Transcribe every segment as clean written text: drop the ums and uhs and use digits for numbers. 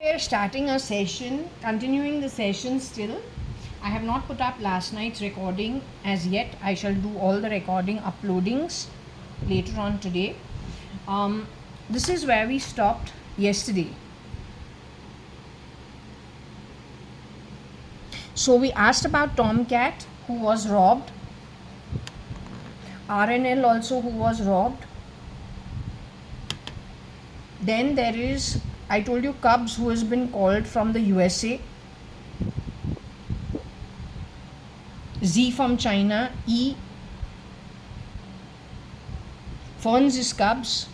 We are starting a session, continuing the session still. I have not put up last night's recording as yet. I shall do all the recording uploadings later on today. This is where we stopped yesterday. So we asked about Tomcat, who was robbed, RNL also, who was robbed. Then there is, I told you, Cubs, who has been called from the USA, Z from China, E, Ferns is Cubs,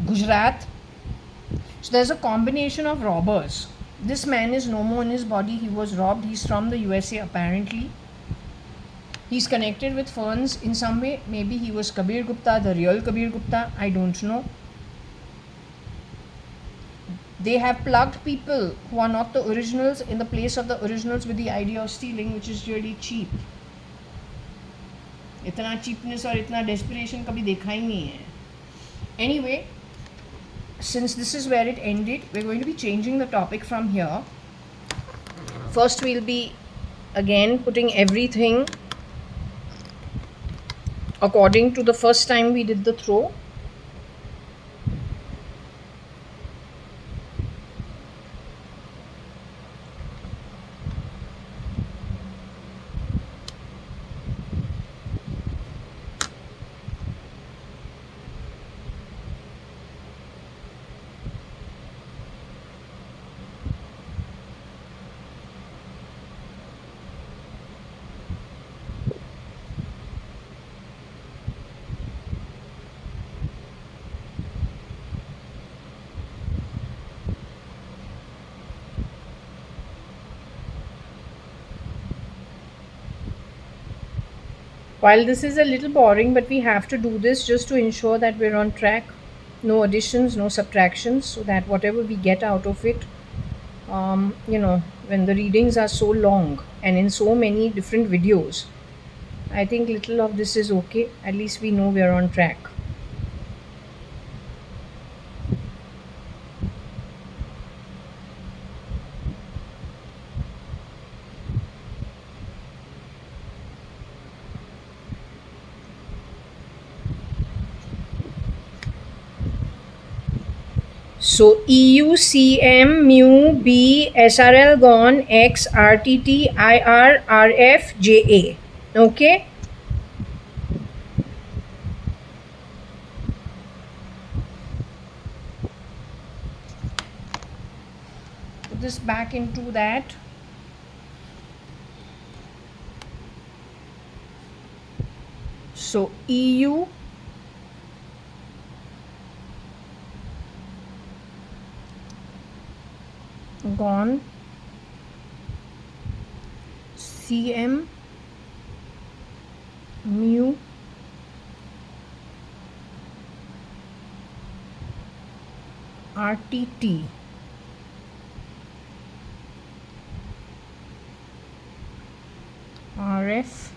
Gujarat. So there's a combination of robbers. This man is no more in his body. He was robbed. He's from the USA apparently. He's connected with Ferns in some way. Maybe he was Kabir Gupta, the real Kabir Gupta. I don't know. They have plugged people who are not the originals in the place of the originals with the idea of stealing, which is really cheap. इतना cheapness और इतना desperation कभी देखा ही नहीं है. Anyway, since this is where it ended, we're going to be changing the topic from here. First, we'll be again putting everything according to the first time we did the throw. While this is a little boring, but we have to do this just to ensure that we're on track. No additions, no subtractions, so that whatever we get out of it, when the readings are so long and in so many different videos, I think little of this is okay. At least we know we're on track. So EU, CM, mu, B, SRL gone, X, RTT, IR, RF, JA. Okay. Put this back into that. So EU, gone, CM, mu, RTT, RF,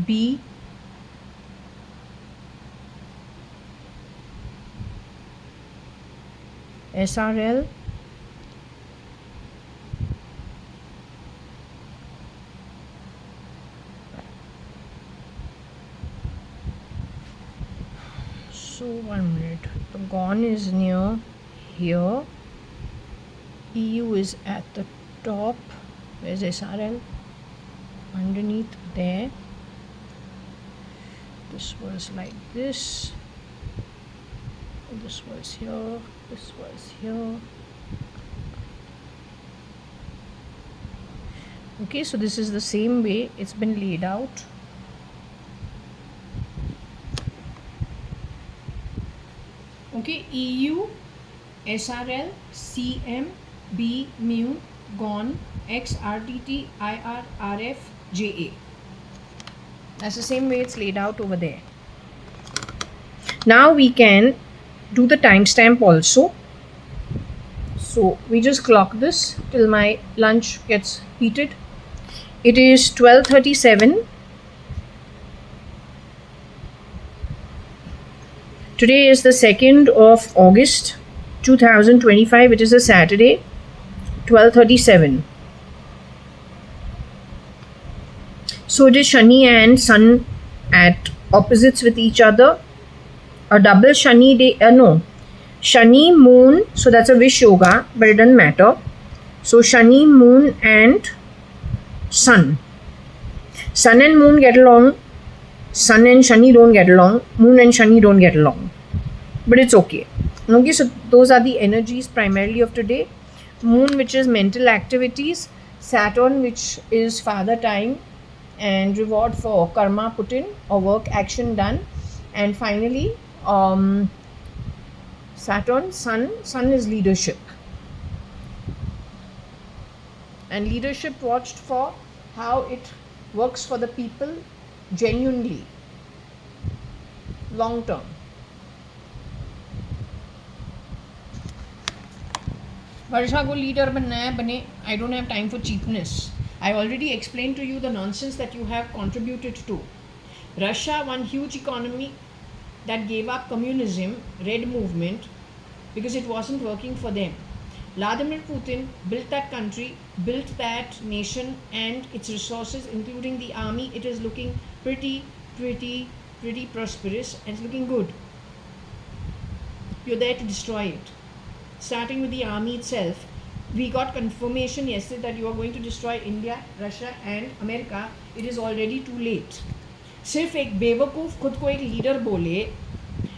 B, SRL, so 1 minute, the gone is near here, EU is at the top, where's SRL? Underneath there. This was like this, this was here, this was here. Okay, so this is the same way it's been laid out. Okay, EU, SRL, CM, B, mu, gone, X, RTT, IR, RF, JA. That's the same way it's laid out over there. Now we can do the timestamp also. So we just clock this till my lunch gets heated. It is 12:37. Today is the 2nd of August 2025. It is a Saturday, 12:37. So it is Shani and Sun at opposites with each other. A double Shani day, no, Shani, Moon, so that's a wish yoga, but it doesn't matter. So Shani, Moon and Sun. Sun and Moon get along. Sun and Shani don't get along. Moon and Shani don't get along. But it's okay. Okay, so those are the energies primarily of today. Moon, which is mental activities. Saturn, which is father time and reward for karma put in or work action done. And finally, Saturn, Sun is leadership. And leadership watched for how it works for the people genuinely, long term. Varsha को leader बनना है बने. I don't have time for cheapness. I already explained to you the nonsense that you have contributed to. Russia, one huge economy that gave up communism, red movement, because it wasn't working for them. Vladimir Putin built that country, built that nation and its resources, including the army. It is looking pretty prosperous and it's looking good. You're there to destroy it. Starting with the army itself. We got confirmation yesterday that you are going to destroy India, Russia and America. It is already too late. सिर्फ एक बेवकूफ़ खुद को एक leader बोले,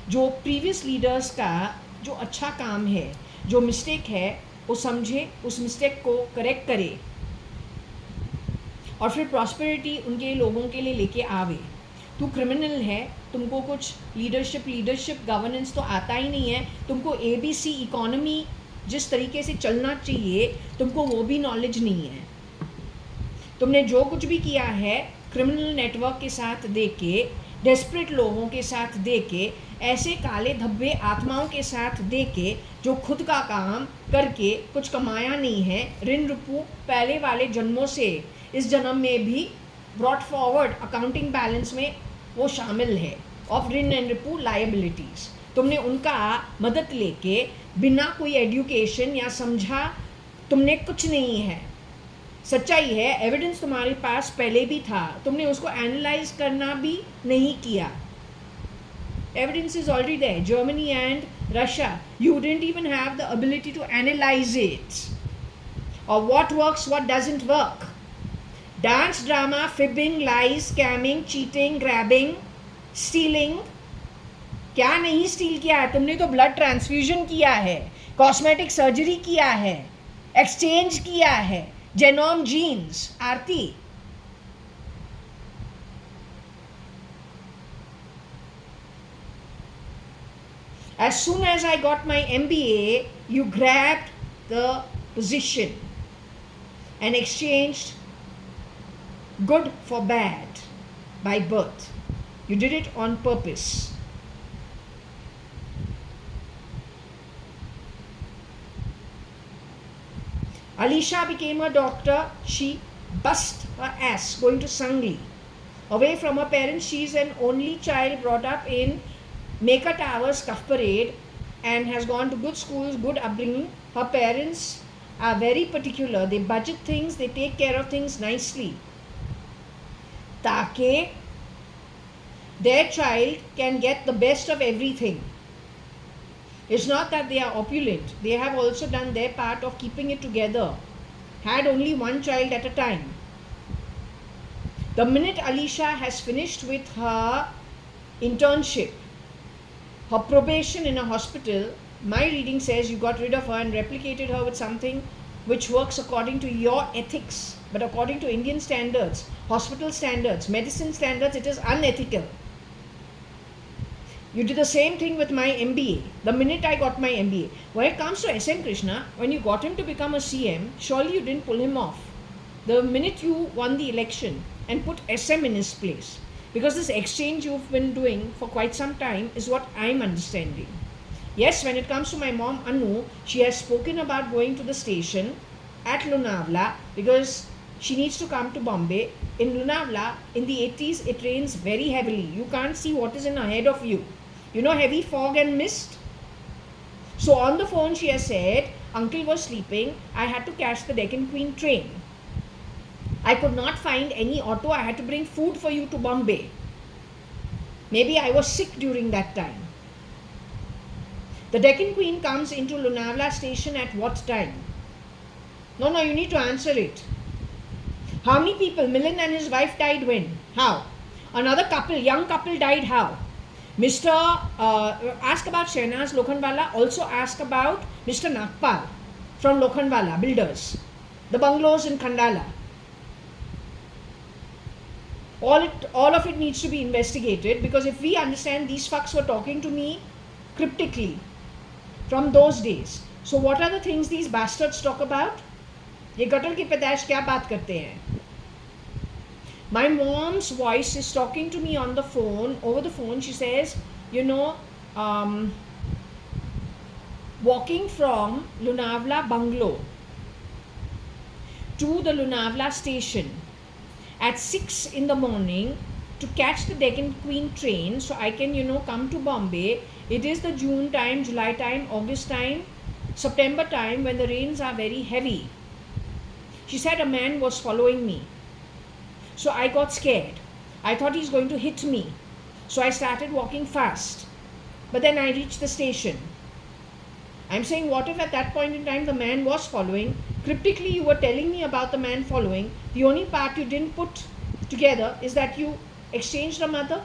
जो previous leaders का जो अच्छा काम है, जो मिस्टेक है वो समझे, उस मिस्टेक को करेक्ट करे और फिर प्रॉस्पेरिटी उनके लोगों के लिए लेके आवे. तू क्रिमिनल है, तुमको कुछ लीडरशिप गवर्नेंस तो आता ही नहीं है, तुमको ABC इकोनॉमी जिस तरीके से चलना चाहिए तुमको वो भी नॉलेज नहीं है. तुमने जो कुछ भी किया है क्रिमिनल नेटवर्क के साथ दे के, डेस्परेट लोगों के साथ दे के, ऐसे काले धब्बे आत्माओं के साथ दे के जो खुद का काम करके कुछ कमाया नहीं है. ऋण रुपू पहले वाले जन्मों से इस जन्म में भी ब्रॉट फॉरवर्ड अकाउंटिंग बैलेंस में वो शामिल है ऑफ ऋण एंड रिपू लायबिलिटीज़. तुमने उनका मदद लेके बिना कोई एजुकेशन या समझा तुमने कुछ नहीं है. सच्चाई है, एविडेंस तुम्हारे पास पहले भी था, तुमने उसको एनालाइज करना भी नहीं किया. Evidence is already there. Germany and Russia, you didn't even have the ability to analyze it. Or what works, what doesn't work. Dance, drama, fibbing, lies, scamming, cheating, grabbing, stealing. क्या नहीं steel किया है? तुमने तो blood transfusion किया है, cosmetic surgery किया है, एक्सचेंज किया है, genome jeans. Aarti, as soon as I got my MBA, you grabbed the position and exchanged good for bad by birth. You did it on purpose. Alisha became a doctor. She bust her ass going to Sangli. Away from her parents, she is an only child brought up in Mecca Towers, Cuff Parade, and has gone to good schools, good upbringing. Her parents are very particular. They budget things, they take care of things nicely. Take their child can get the best of everything. It's not that they are opulent. They have also done their part of keeping it together. Had only one child at a time. The minute Alisha has finished with her internship, her probation in a hospital, my reading says you got rid of her and replicated her with something which works according to your ethics. But according to Indian standards, hospital standards, medicine standards, it is unethical. You did the same thing with my MBA. The minute I got my MBA. When it comes to SM Krishna, when you got him to become a CM, surely you didn't pull him off. The minute you won the election and put SM in his place. Because this exchange you've been doing for quite some time is what I'm understanding. Yes, when it comes to my mom Anu, she has spoken about going to the station at Lonavala because she needs to come to Bombay. In Lonavala, in the 80s, it rains very heavily. You can't see what is in ahead of you. You know, heavy fog and mist. So on the phone she has said, uncle was sleeping, I had to catch the Deccan Queen train. I could not find any auto, I had to bring food for you to Bombay. Maybe I was sick during that time. The Deccan Queen comes into Lonavala station at what time? No, you need to answer it. How many people? Milind and his wife died when? How? Another couple, young couple died how? Ask about Shehnaz Lokhandwala, also ask about Mr. Nagpal from Lokhandwala Builders, the bungalows in Khandala. All of it needs to be investigated, because if we understand these fucks were talking to me cryptically from those days. So what are the things these bastards talk about? ये gutter की पैदाइश क्या बात करते हैं? My mom's voice is talking to me on the phone, over the phone. She says, you know, walking from Lonavala bungalow to the Lonavala station at 6 in the morning to catch the Deccan Queen train so I can, you know, come to Bombay. It is the June time, July time, August time, September time, when the rains are very heavy. She said a man was following me. So I got scared. I thought he's going to hit me. So I started walking fast. But then I reached the station. I'm saying, what if at that point in time the man was following? Cryptically you were telling me about the man following. The only part you didn't put together is that you exchanged a mother.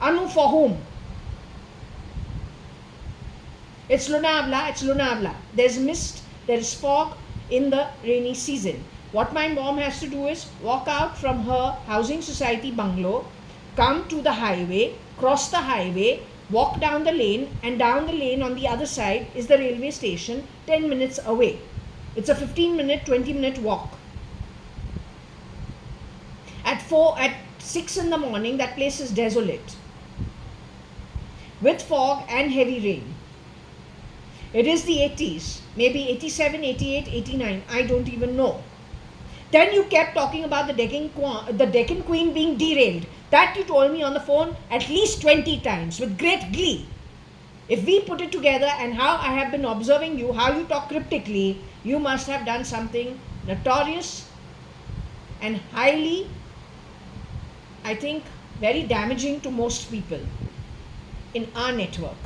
Anu, for whom? It's Lonavala. There's mist, there is fog in the rainy season. What my mom has to do is walk out from her housing society bungalow, come to the highway, cross the highway, walk down the lane, and down the lane on the other side is the railway station 10 minutes away. It's a 15-minute, 20-minute walk. At 6 in the morning, that place is desolate with fog and heavy rain. It is the 80s, maybe 87, 88, 89, I don't even know. Then you kept talking about the Deccan Queen being derailed. That you told me on the phone at least 20 times with great glee. If we put it together and how I have been observing you, how you talk cryptically, you must have done something notorious and highly, I think, very damaging to most people in our network.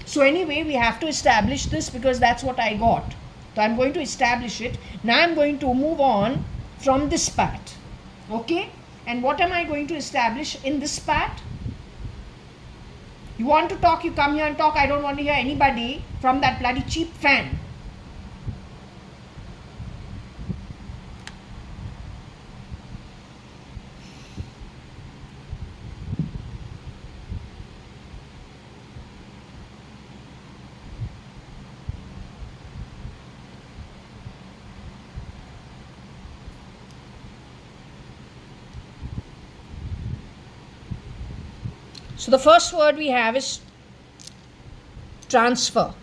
So anyway, we have to establish this because that's what I got. So I'm going to establish it. Now I'm going to move on from this part. Okay? And what am I going to establish in this part? You want to talk, you come here and talk. I don't want to hear anybody from that bloody cheap fan. So the first word we have is transfer.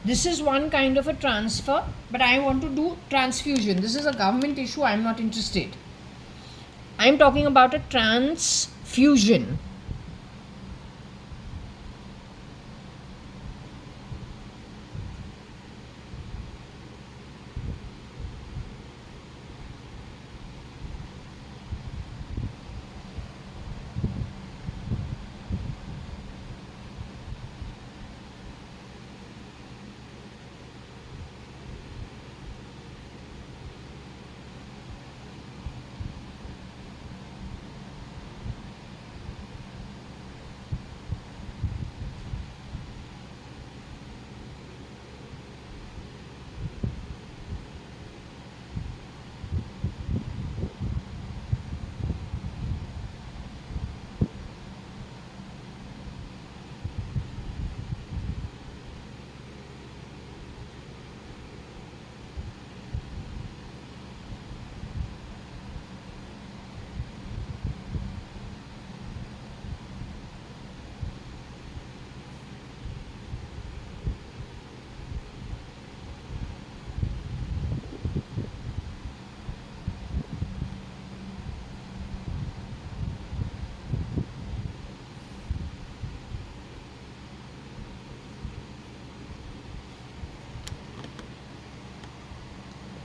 This is one kind of a transfer, but I want to do transfusion. This is a government issue. I'm not interested. I'm talking about a transfusion.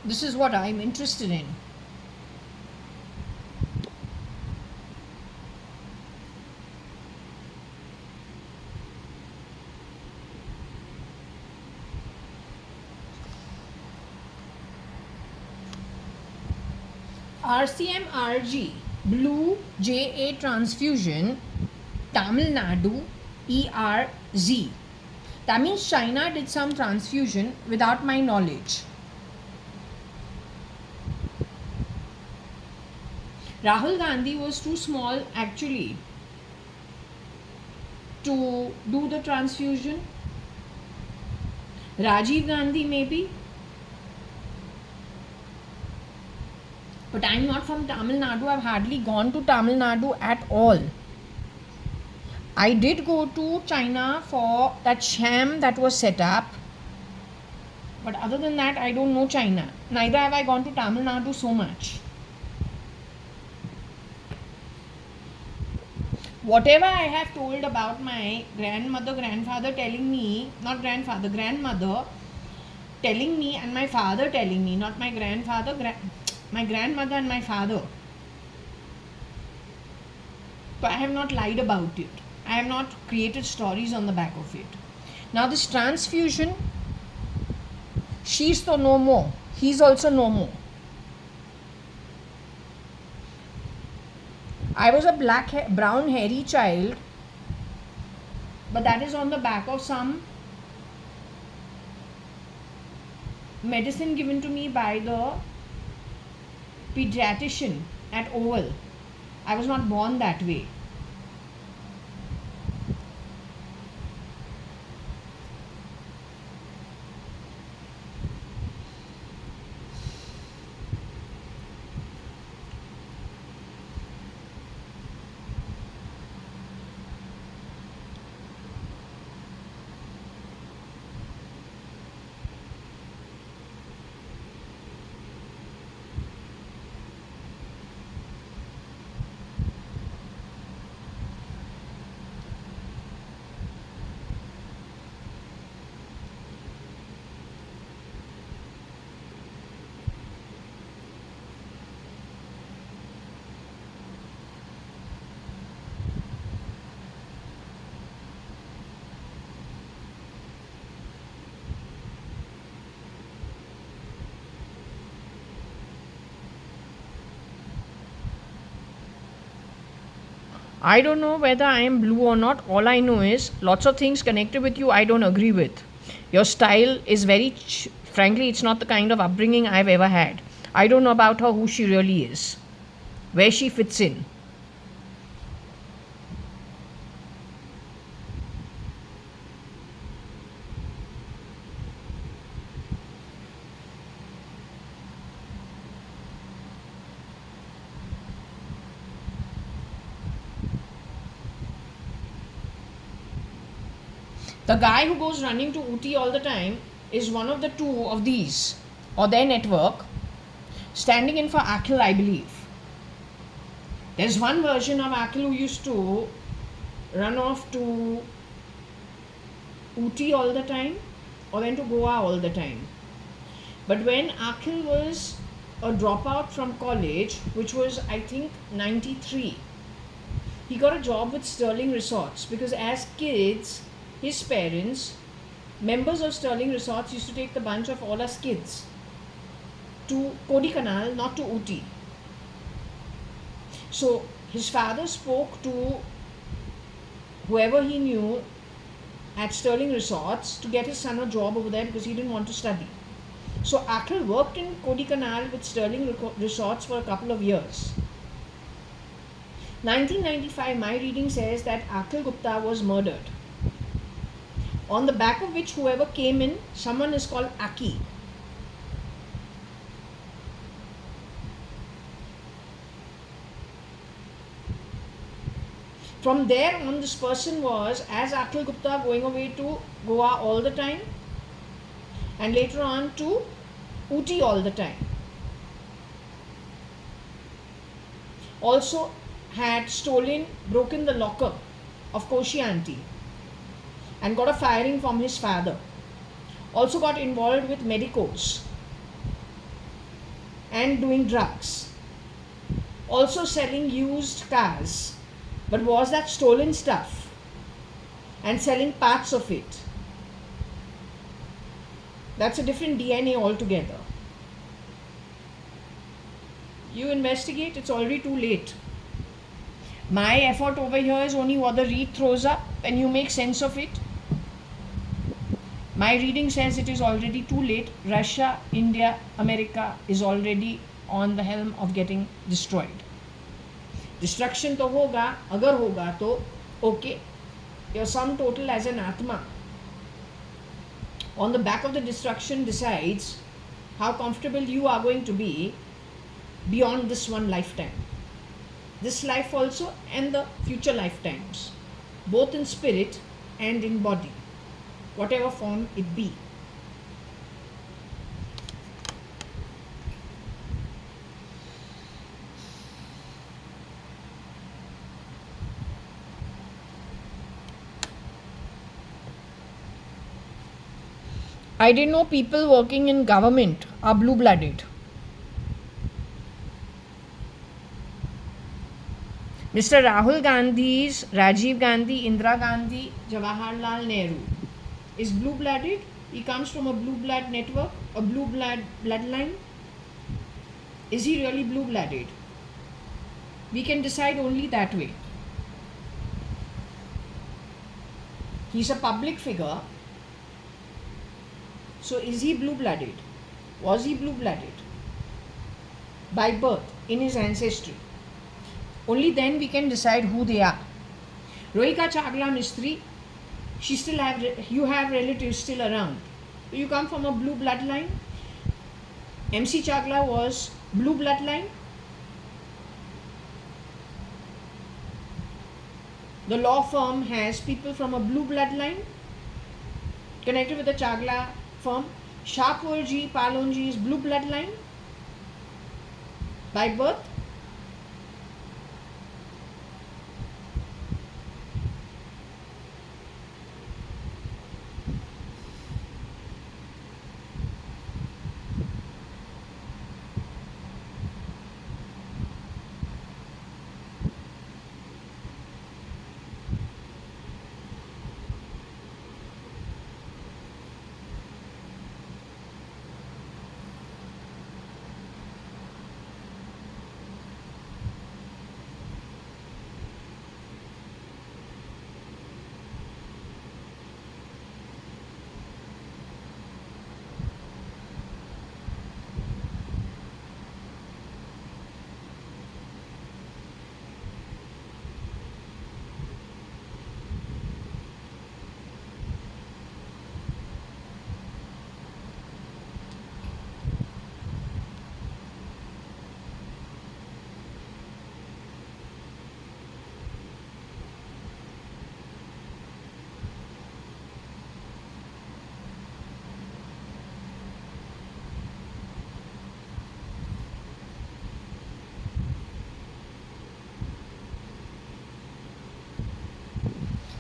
This is what I'm interested in. RCMRG, Blue JA transfusion, Tamil Nadu, ERZ. That means China did some transfusion without my knowledge. Rahul Gandhi was too small actually to do the transfusion. Rajiv Gandhi maybe. But I'm not from Tamil Nadu. I've hardly gone to Tamil Nadu at all. I did go to China for that sham that was set up. But other than that, I don't know China. Neither have I gone to Tamil Nadu so much. Whatever I have told about my grandmother, grandfather telling me, not grandfather, grandmother telling me, and my father telling me, not my grandfather, my grandmother and my father. So I have not lied about it. I have not created stories on the back of it. Now this transfusion, she's so no more. He's also no more. I was a brown hairy child, but that is on the back of some medicine given to me by the pediatrician at Oval. I was not born that way. I don't know whether I am blue or not. All I know is lots of things connected with you I don't agree with. Your style is very, frankly, it's not the kind of upbringing I've ever had. I don't know about her who she really is, where she fits in. The guy who goes running to Uti all the time is one of the two of these, or their network, standing in for Akhil, I believe. There's one version of Akhil who used to run off to Uti all the time, or then to Goa all the time. But when Akhil was a dropout from college, which was I think 93, he got a job with Sterling Resorts, because as kids, his parents, members of Sterling Resorts, used to take the bunch of all us kids to Kodaikanal, not to Uti. So his father spoke to whoever he knew at Sterling Resorts to get his son a job over there, because he didn't want to study. So Akhil worked in Kodaikanal with Sterling Resorts for a couple of years. 1995, my reading says that Akhil Gupta was murdered, on the back of which whoever came in, someone is called Aki. From there on, this person was, as Akhil Gupta, going away to Goa all the time, and later on to Uti all the time. Also had broken the locker of Koshi Aunty and got a firing from his father. Also got involved with medicos. and doing drugs. Also selling used cars. But was that stolen stuff? And selling parts of it. That's a different DNA altogether. You investigate, it's already too late. My effort over here is only what the read throws up and you make sense of it. My reading says it is already too late. Russia, India, America is already on the helm of getting destroyed. Destruction to hoga, agar hoga to okay. Your sum total as an Atma on the back of the destruction decides how comfortable you are going to be beyond this one lifetime. This life also and the future lifetimes, both in spirit and in body, whatever form it be. I didn't know people working in government are blue-blooded. Mr. Rahul Gandhi's Rajiv Gandhi, Indira Gandhi, Jawaharlal Nehru is blue-blooded. He comes from a blue blood network, a blue bloodline. Is he really blue-blooded? We can decide only that way. He's a public figure. So is he blue-blooded? Was he blue-blooded? By birth, in his ancestry. Only then we can decide who they are. Rohika Chagla Mistri, you have relatives still around. You come from a blue bloodline. MC Chagla was blue bloodline. The law firm has people from a blue bloodline connected with the Chagla firm. Shapurji, Palonji is blue bloodline by birth.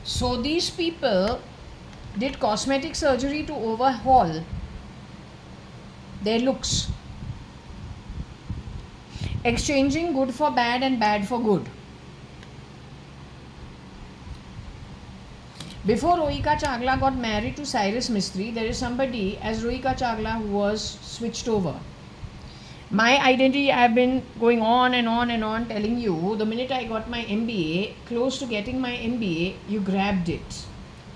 So these people did cosmetic surgery to overhaul their looks, exchanging good for bad and bad for good. Before Rohika Chagla got married to Cyrus Mistry, there is somebody as Rohika Chagla who was switched over. My identity, I have been going on and on and on telling you, the minute I got my MBA, close to getting my MBA, you grabbed it.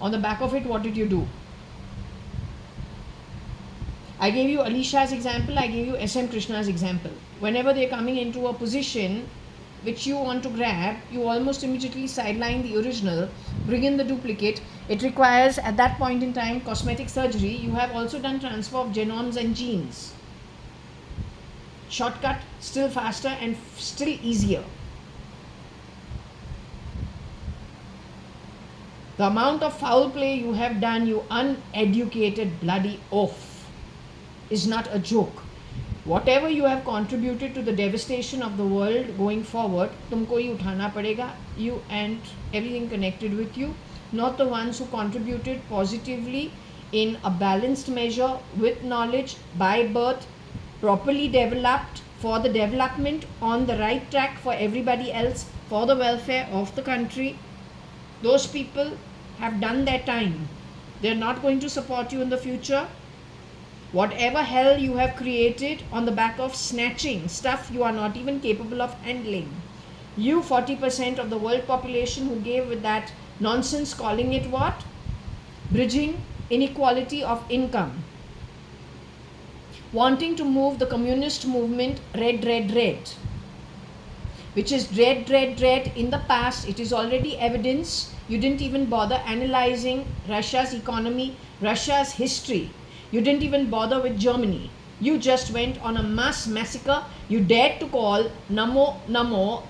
On the back of it, what did you do? I gave you Alisha's example, I gave you SM Krishna's example. Whenever they're coming into a position which you want to grab, you almost immediately sideline the original, bring in the duplicate. It requires, at that point in time, cosmetic surgery. You have also done transfer of genomes and genes. Shortcut, still faster and still easier. The amount of foul play you have done, you uneducated bloody oaf, is not a joke. Whatever you have contributed to the devastation of the world going forward, tumko hi uthana padega, you and everything connected with you, not the ones who contributed positively in a balanced measure with knowledge by birth, properly developed for the development, on the right track for everybody else, for the welfare of the country. Those people have done their time. They're not going to support you in the future. Whatever hell you have created on the back of snatching stuff you are not even capable of handling. You 40% of the world population who gave with that nonsense, calling it what? Bridging inequality of income. Wanting to move the communist movement red, which is red in the past. It is already evidence. You didn't even bother analyzing Russia's economy, Russia's history. You didn't even bother with Germany. You just went on a mass massacre. You dared to call Namo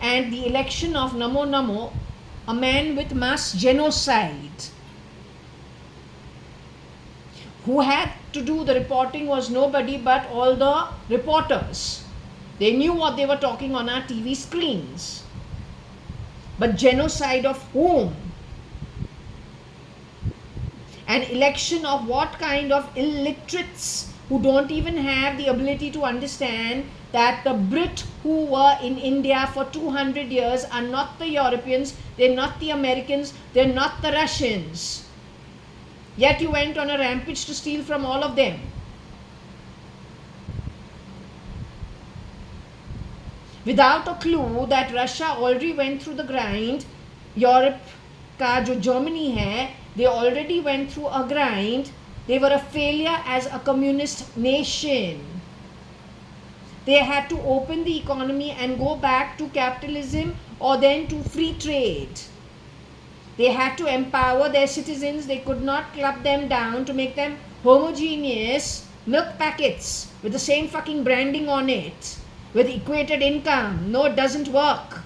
and the election of Namo a man with mass genocide. Who had to do the reporting was nobody but all the reporters. They knew what they were talking on our TV screens. But genocide of whom? An election of what kind of illiterates who don't even have the ability to understand that the Brit who were in India for 200 years are not the Europeans, they're not the Americans, they're not the Russians. Yet you went on a rampage to steal from all of them. Without a clue that Russia already went through the grind, Europe का जो Germany है, they already went through a grind. They were a failure as a communist nation. They had to open the economy and go back to capitalism or then to free trade. They had to empower their citizens. They could not club them down to make them homogeneous milk packets with the same fucking branding on it, with equated income. No, it doesn't work.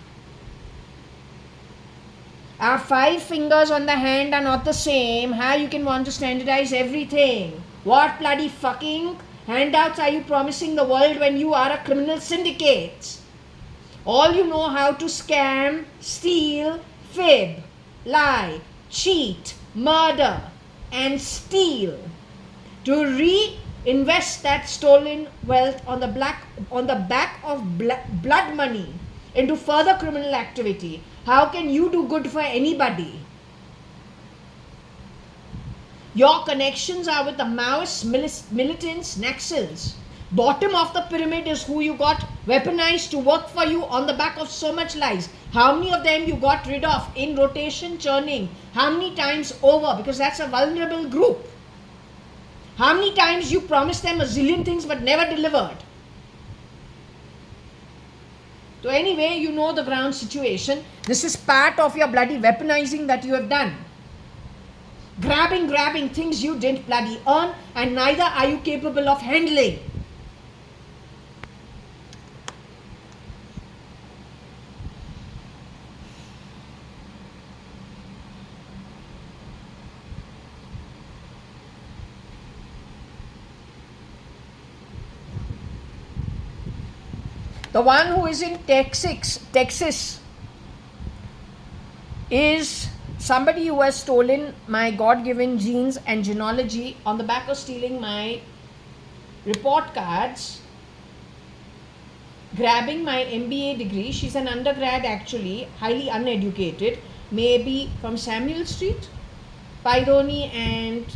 Our 5 fingers on the hand are not the same. How you can want to standardize everything? What bloody fucking handouts are you promising the world when you are a criminal syndicate? All you know how to scam, steal, fib, lie, cheat, murder and steal. To reinvest that stolen wealth on the back of blood money into further criminal activity. How can you do good for anybody? Your connections are with the Maoists, militants, Naxals. Bottom of the pyramid is who you got weaponized to work for you on the back of so much lies. How many of them you got rid of in rotation churning? How many times over? Because that's a vulnerable group. How many times you promised them a zillion things but never delivered? So anyway, you know the ground situation. This is part of your bloody weaponizing that you have done. Grabbing things you didn't bloody earn and neither are you capable of handling. The one who is in Texas is somebody who has stolen my God-given genes and genealogy on the back of stealing my report cards, grabbing my MBA degree. She's an undergrad actually, highly uneducated, maybe from Samuel Street, Paidoni and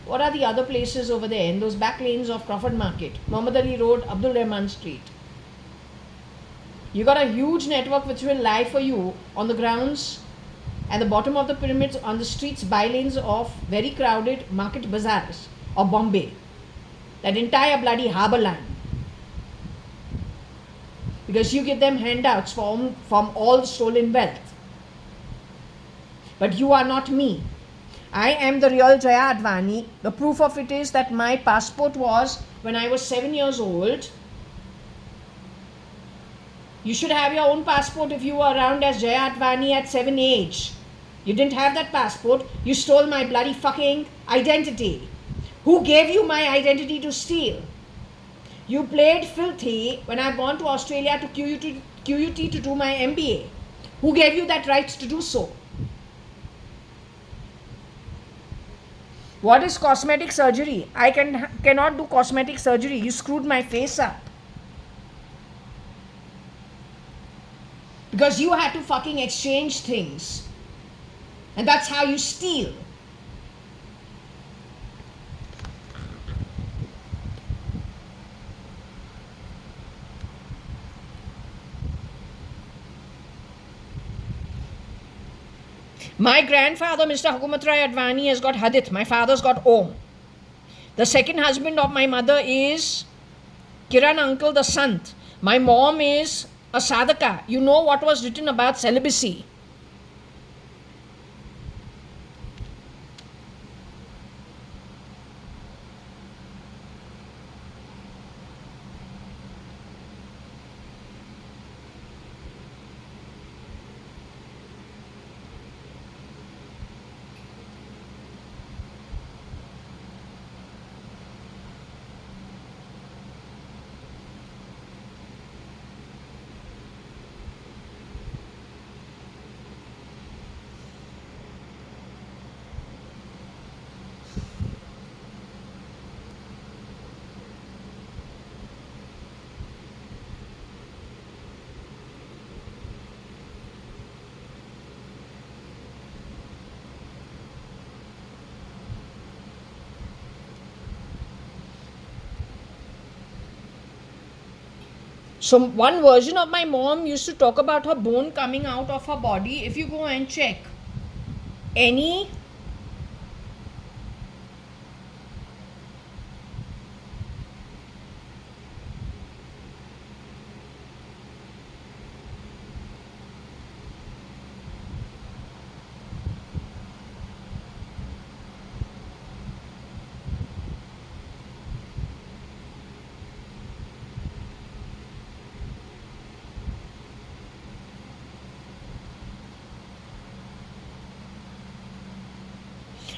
what are the other places over there in those back lanes of Crawford Market, Muhammad Ali Road, Abdul Rahman Street. You got a huge network which will lie for you on the grounds at the bottom of the pyramids, on the streets, bylanes of very crowded market bazaars of Bombay. That entire bloody harbour line. Because you give them handouts from all the stolen wealth. But you are not me. I am the real JAYA.ADVANI. The proof of it is that my passport was when I was 7 years old. You should have your own passport if you were around as JAYA.ADVANI at 7 age. You didn't have that passport. You stole my bloody fucking identity. Who gave you my identity to steal? You played filthy when I've gone to Australia to QUT to do my MBA. Who gave you that right to do so? What is cosmetic surgery? I cannot do cosmetic surgery. You screwed my face up. Because you had to fucking exchange things. And that's how you steal. My grandfather, Mr. Hukumat Rai Advani, has got Hadith. My father's got Om. The second husband of my mother is Kiran uncle, the Sant. My mom is a sadhaka. You know what was written about celibacy. So one version of my mom used to talk about her bone coming out of her body. If you go and check any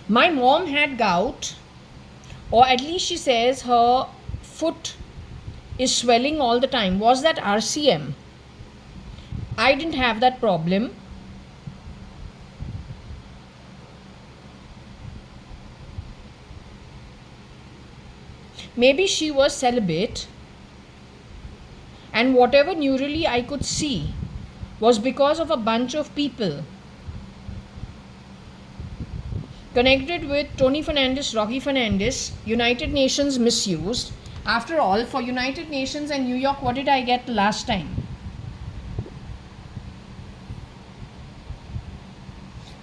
my mom had gout, or at least she says her foot is swelling all the time. Was that RCM? I didn't have that problem. Maybe she was celibate, and whatever neurally I could see was because of a bunch of people connected with Tony Fernandez, Rocky Fernandez, United Nations misused. After all, for United Nations and New York, what did I get last time?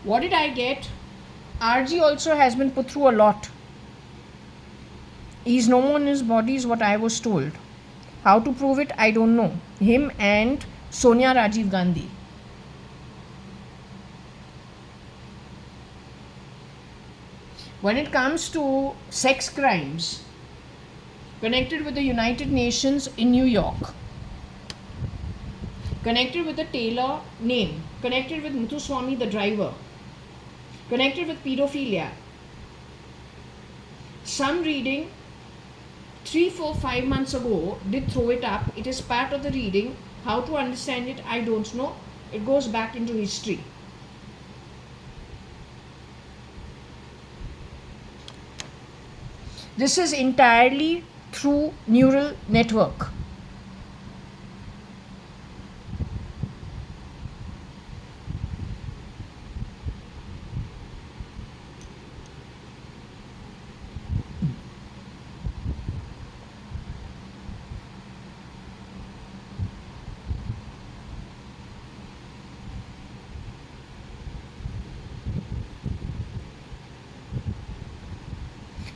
What did I get? RG also has been put through a lot. He's no more in his body is what I was told. How to prove it, I don't know. Him and Sonia Rajiv Gandhi. When it comes to sex crimes connected with the United Nations in New York, connected with the Taylor name, connected with Muthuswamy the driver, connected with pedophilia, some reading 3, 4, 5 months ago did throw it up. It is part of the reading. How to understand it, I don't know. It goes back into history. This is entirely through neural network.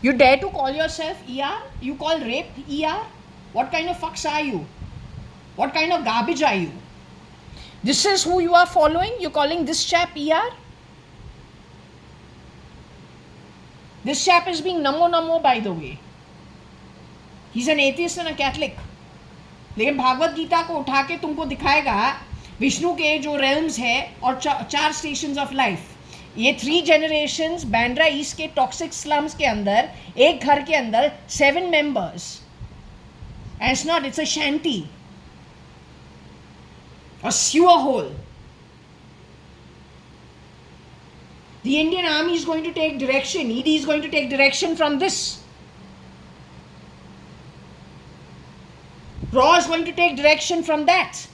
You dare to call yourself ER? You call rape ER? What kind of fucks are you? What kind of garbage are you? This is who you are following? You're calling this chap ER? This chap is being Namo, by the way. He's an atheist and a Catholic. लेकिन भागवत गीता को उठा के तुमको दिखाएगा विष्णु के जो realms है और 4 stations of life. ये 3 generations बैंड्रा ईस्ट के टॉक्सिक स्लम्स के अंदर एक घर के अंदर 7 members. And it's not, it's a shanty, a sewer hole. The Indian army is going to take direction, ED is going to take direction from this. RAW is going to take direction from that.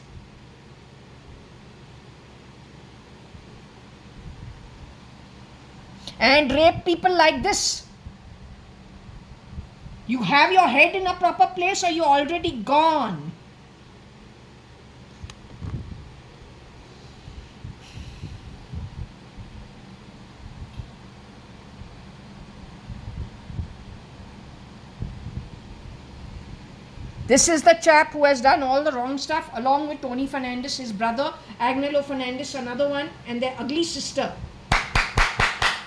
and rape people like this. You have your head in a proper place or you're already gone. This is the chap who has done all the wrong stuff along with Tony Fernandez, his brother, Agnello Fernandez, another one, and their ugly sister.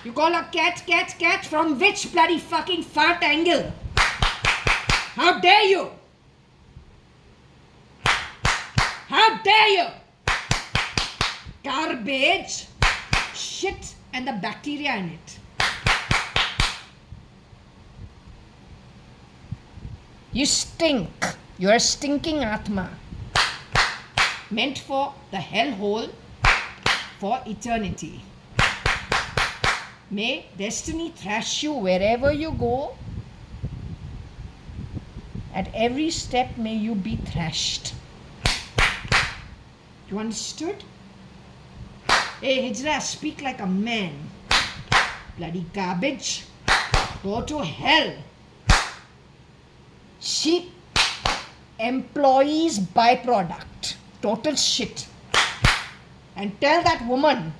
You call her cat from which bloody fucking fart angle? How dare you? How dare you? Garbage, shit and the bacteria in it. You stink. You're a stinking Atma. Meant for the hellhole for eternity. May destiny thrash you wherever you go. At every step may you be thrashed. You understood? Hey Hijra, speak like a man. Bloody garbage. Go to hell. Cheap employees byproduct. Total shit. And tell that woman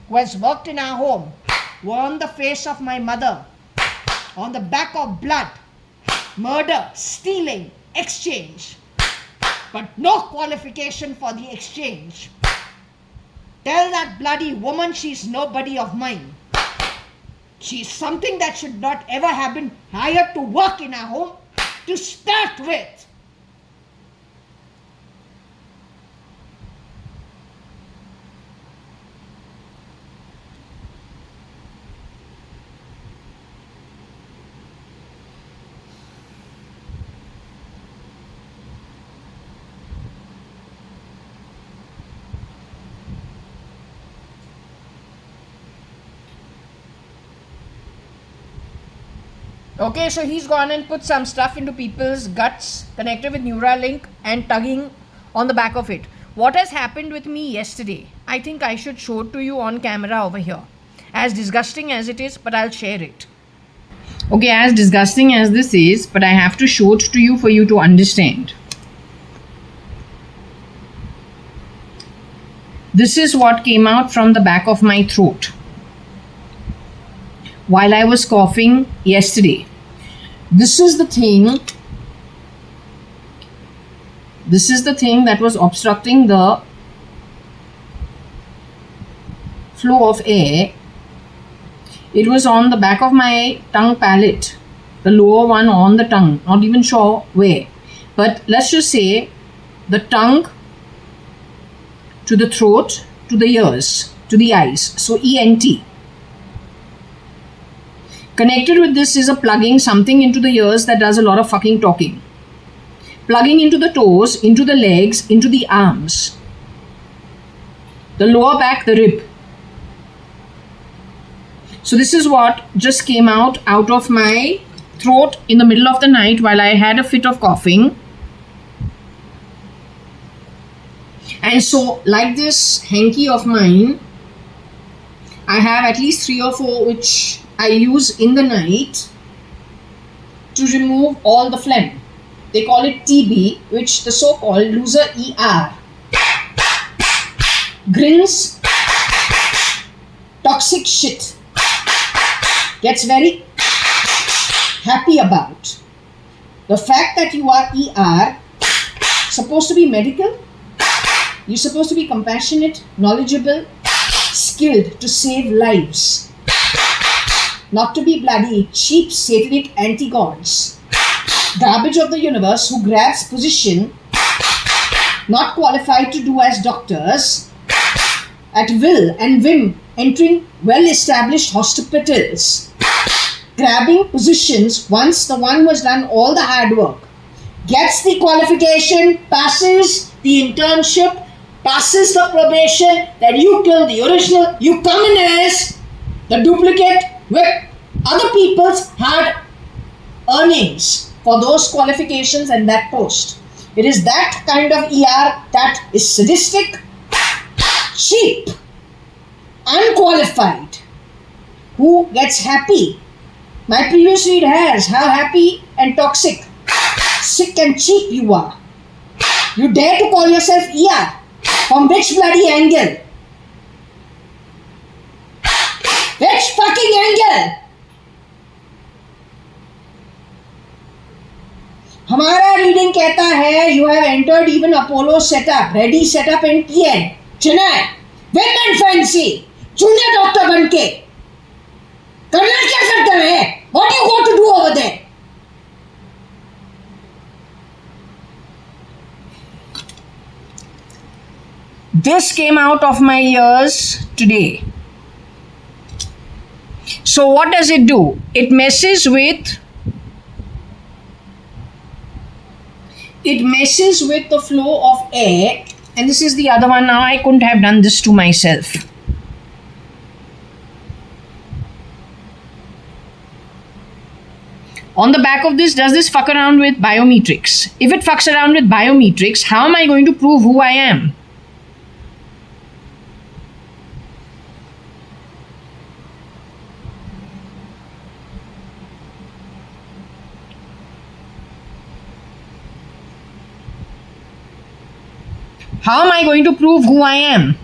who has worked in our home, worn the face of my mother, on the back of blood, murder, stealing, exchange, but no qualification for the exchange. Tell that bloody woman she's nobody of mine. She's something that should not ever have been hired to work in our home to start with. Okay, so he's gone and put some stuff into people's guts connected with Neuralink and tugging on the back of it. What has happened with me yesterday? I think I should show it to you on camera over here. As disgusting as it is, but I'll share it. Okay, as disgusting as this is, but I have to show it to you for you to understand. This is what came out from the back of my throat while I was coughing yesterday. This is the thing that was obstructing the flow of air. It was on the back of my tongue palate, the lower one on the tongue, not even sure where, but let's just say the tongue to the throat, to the ears, to the eyes, so ENT. Connected with this is a plugging something into the ears that does a lot of fucking talking. Plugging into the toes, into the legs, into the arms. The lower back, the rib. So this is what just came out of my throat in the middle of the night while I had a fit of coughing. And so like this hanky of mine, I have at least 3 or 4 which I use in the night to remove all the phlegm. They call it TB, which the so-called loser ER grins, toxic shit, gets very happy about. The fact that you are ER, supposed to be medical, you're supposed to be compassionate, knowledgeable, skilled to save lives. Not to be bloody cheap satanic anti-gods. Garbage of the universe who grabs position, not qualified to do as doctors, at will and whim, entering well-established hospitals, grabbing positions once the one who has done all the hard work, gets the qualification, passes the internship, passes the probation, that you kill the original, you come in as the duplicate with other people's hard earnings for those qualifications and that post. It is that kind of ER that is sadistic, cheap, unqualified, who gets happy. My previous read has how happy and toxic, sick and cheap you are. You dare to call yourself ER? From which bloody angle? Which fucking angle? हमारा reading कहता है you have entered even Apollo setup, ready setup in PN, Chennai, women fancy, junior doctor बनके करना क्या करते हैं? What do you want to do over there? This came out of my ears today. So what does it do? It messes with the flow of air, and this is the other one. Now I couldn't have done this to myself. On the back of this, does this fuck around with biometrics? If it fucks around with biometrics, how am I going to prove who I am? How am I going to prove who I am?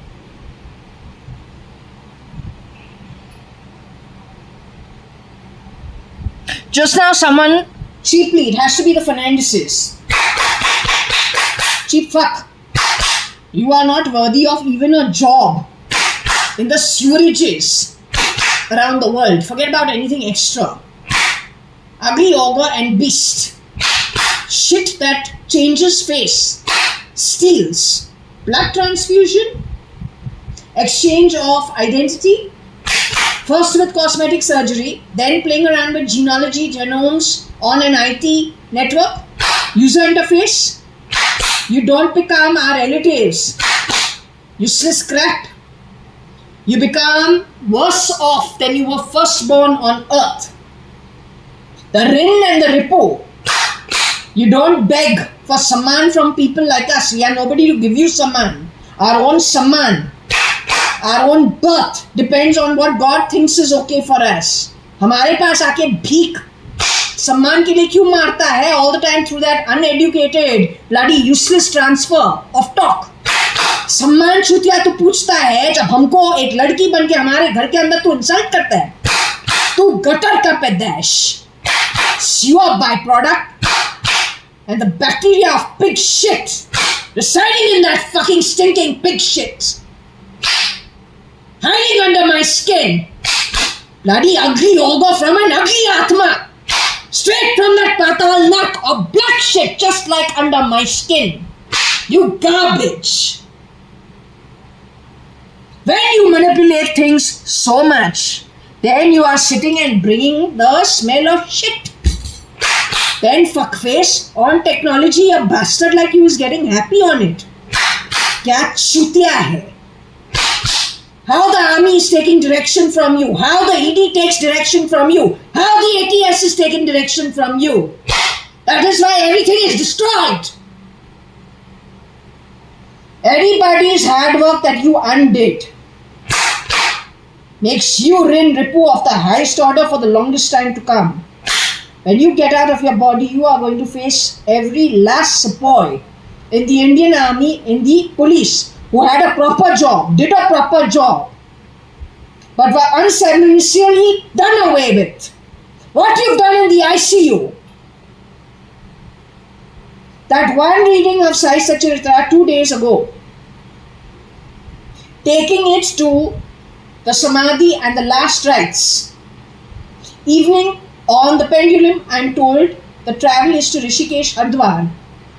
Just now someone cheaply, it has to be the Fernandeses. Cheap fuck. You are not worthy of even a job in the sewerages around the world. Forget about anything extra. Ugly ogre and beast. Shit that changes face. Steals. Blood transfusion. Exchange of identity. First with cosmetic surgery, then playing around with genealogy, genomes on an IT network, user interface. You don't become our relatives. Useless crap. You become worse off than you were first born on earth. The Rin and the Ripo. You don't beg for saman from people like us. We are nobody to give you saman. Our own saman. Our own birth depends on what God thinks is okay for us. हमारे पास आके भीख सम्मान के लिए क्यों मारता है all the time through that uneducated, bloody useless transfer of talk. सम्मान छूतिया तो पूछता है जब हमको एक लड़की बन के हमारे घर के अंदर तू इंसल्ट करता है. तू गटर का पैदाइश. You are byproduct and the bacteria of pig shit residing in that fucking stinking pig shit. Hiding under my skin. Bloody ugly ogre from an ugly atma. Straight from that patal nut of black shit just like under my skin. You garbage. When you manipulate things so much, then you are sitting and bringing the smell of shit. Then fuckface on technology, a bastard like you is getting happy on it. Kya chutiya hai? How the army is taking direction from you. How the ED takes direction from you. How the ATS is taking direction from you. That is why everything is destroyed. Anybody's hard work that you undid makes you Rin Ripu of the highest order for the longest time to come. When you get out of your body, you are going to face every last sepoy in the Indian army, in the police, who had a proper job, did a proper job, but were unceremoniously done away with. What you've done in the ICU. That one reading of Sai Satcharitra 2 days ago, taking it to the Samadhi and the last rites. Evening on the pendulum, I'm told the travel is to Rishikesh, Hardwar.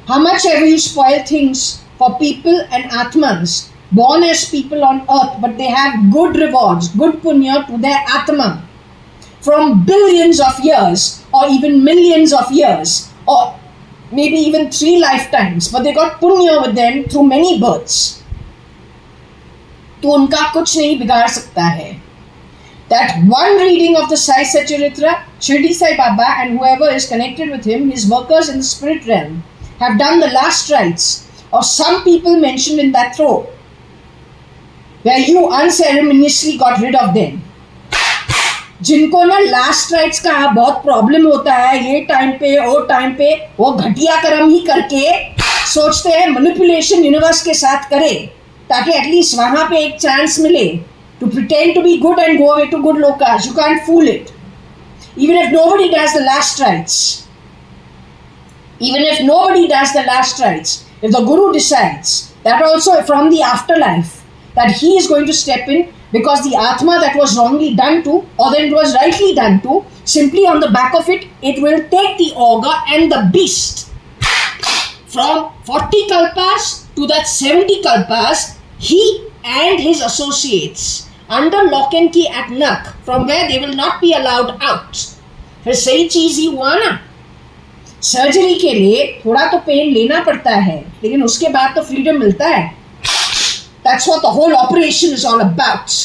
How much ever you spoil things for people and Atmas, born as people on earth, but they have good rewards, good punya to their Atma from billions of years or even millions of years or maybe even 3 lifetimes, but they got punya with them through many births. तो उनका कुछ नहीं बिगाड़ सकता है. That one reading of the Sai Satcharitra, Shirdi Sai Baba and whoever is connected with him, his workers in the spirit realm, have done the last rites of some people mentioned in that throw, where you unceremoniously got rid of them. जिनको ना last rites का बहुत problem होता है, ये time पे वो time पे, वो घटिया कर्म ही करके सोचते हैं मैनिपुलेशन यूनिवर्स के साथ करे ताकि एटलीस्ट वहां पे एक चांस मिले to pretend to be good and go away to good locals. You can't fool it. Even if nobody does the last rites, even if nobody does the last rites, if the Guru decides that also from the afterlife that he is going to step in because the Atma that was wrongly done to or that it was rightly done to, simply on the back of it, it will take the ogre and the beast from 40 kalpas to that 70 kalpas, he and his associates under lock and key at Nak, from where they will not be allowed out. फिर सही चीज ही हुआ ना. Surgery के लिए थोड़ा तो pen लेना पड़ता है, लेकिन उसके बाद तो फ्रीडम मिलता है. That's what the whole operation is all about.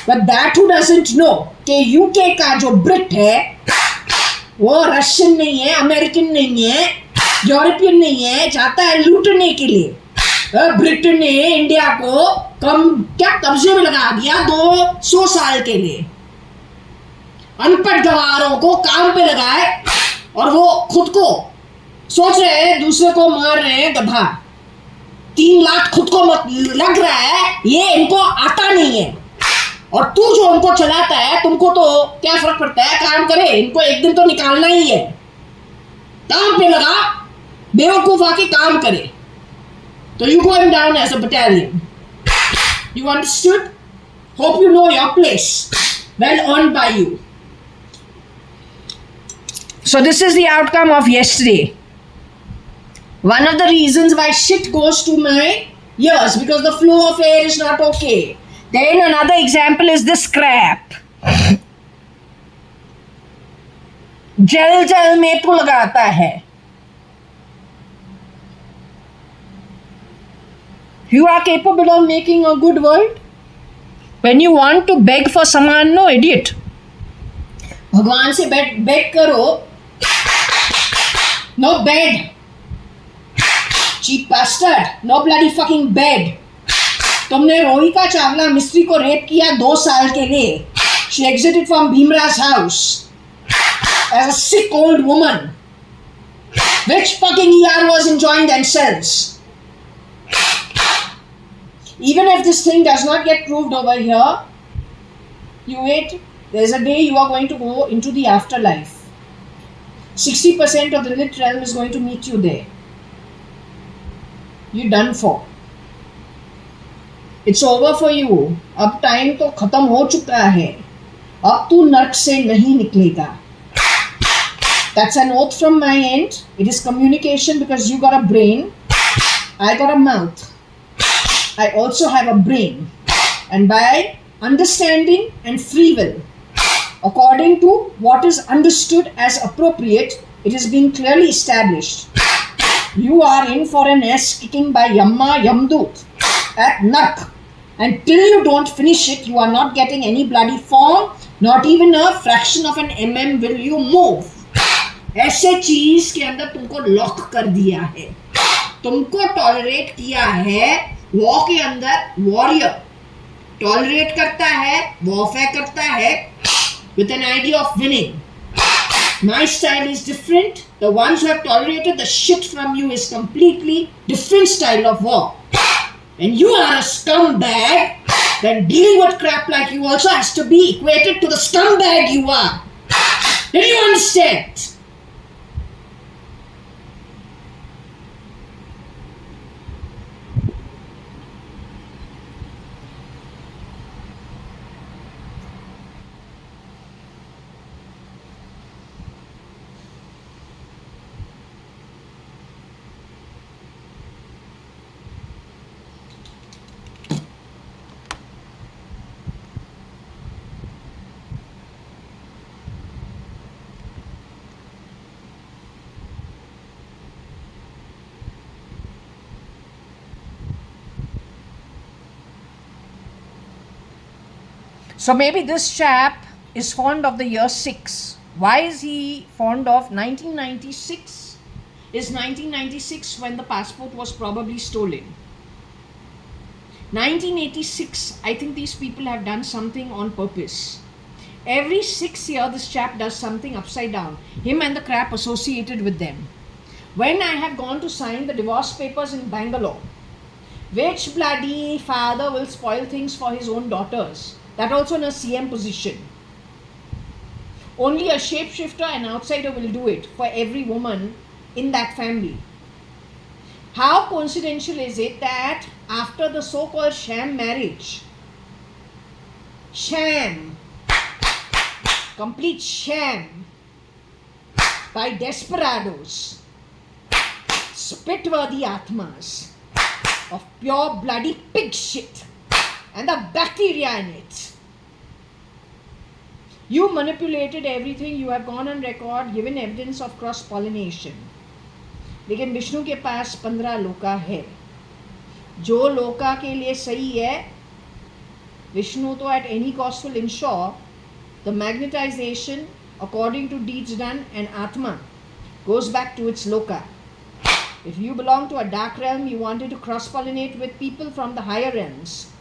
But that who doesn't know कि UK का जो ब्रिट है वो रशियन नहीं है, अमेरिकन नहीं है, यूरोपियन नहीं है, जाता है लूटने के लिए. ब्रिटेन ने इंडिया को कब्जे में लगा दिया 200 साल के लिए. अनपढ़ गवारों को काम पे लगाए और वो खुद को सोच रहे हैं दूसरे को मार रहे हैं गधा. 3 लाख खुद को लग रहा है, ये इनको आता नहीं है. और तू जो उनको चलाता है, तुमको तो क्या फर्क पड़ता है, काम करे, इनको एक दिन तो निकालना ही है. काम पे लगा, बेवकूफ आके काम करे. So you go him down as a battalion. You understood? Hope you know your place. Well earned by you. So this is the outcome of yesterday. One of the reasons why shit goes to my ears because the flow of air is not okay. Then another example is this crap. जल में तो लगाता है. You are capable of making a good world. When you want to beg for someone, no idiot. भगवान से beg करो. No bed. Cheap bastard. No bloody fucking bed. तुमने रोहिका चावला मिस्त्री को रेप किया 2 साल के लिए. She exited from Bhimra's house as a sick old woman. Which fucking ER was enjoying themselves? Even if this thing does not get proved over here, you wait. There's a day you are going to go into the afterlife. 60% of the lit realm is going to meet you there. You're done for. It's over for you. अब time तो खत्म हो चुका है. अब तू नर्क से नहीं निकलेगा. That's an oath from my end. It is communication because you got a brain. I got a mouth. I also have a brain, and by understanding and free will, according to what is understood as appropriate, it is being clearly established. You are in for an ass kicking by Yamma Yamdut at Nark, and till you don't finish it, you are not getting any bloody form, not even a fraction of an mm will you move. ऐसे चीज के अंदर तुमको lock कर दिया है, तुमको tolerate किया है. वॉर के अंदर वॉरियर टॉलरेट करता है, वॉरफेयर करता है with an idea of winning. My style is different. The ones who have tolerated the shit from you is completely different style of war. And you are a scumbag, then dealing with crap like you also has to be equated to the scumbag you are. Did you understand? So maybe this chap is fond of the year 6. Why is he fond of 1996? Is 1996 when the passport was probably stolen? 1986, I think these people have done something on purpose. Every 6 years, this chap does something upside down. Him and the crap associated with them. When I have gone to sign the divorce papers in Bangalore, which bloody father will spoil things for his own daughters? That also in a CM position. Only a shapeshifter and outsider will do it for every woman in that family. How coincidental is it that after the so-called sham marriage, sham, complete sham by desperados, spit-worthy atmas of pure bloody pig shit and the bacteria in it. You manipulated everything, you have gone on record, given evidence of cross-pollination. लेकिन विष्णु के पास 15 लोका है. जो लोका के लिए सही है, विष्णु तो at any cost will ensure the magnetization according to deeds done and Atma goes back to its loka. If you belong to a dark realm, you wanted to cross-pollinate with people from the higher realms,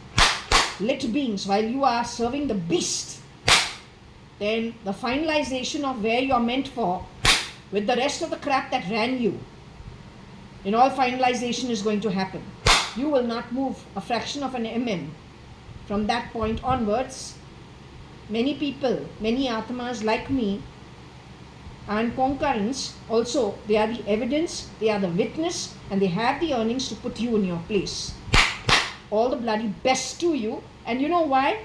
lit beings, while you are serving the beast, then the finalization of where you are meant for with the rest of the crap that ran you, in all finalization is going to happen. You will not move a fraction of an mm. From that point onwards, many people, many Atmas like me and concurrents also, they are the evidence, they are the witness, and they have the earnings to put you in your place. All the bloody best to you. And you know why?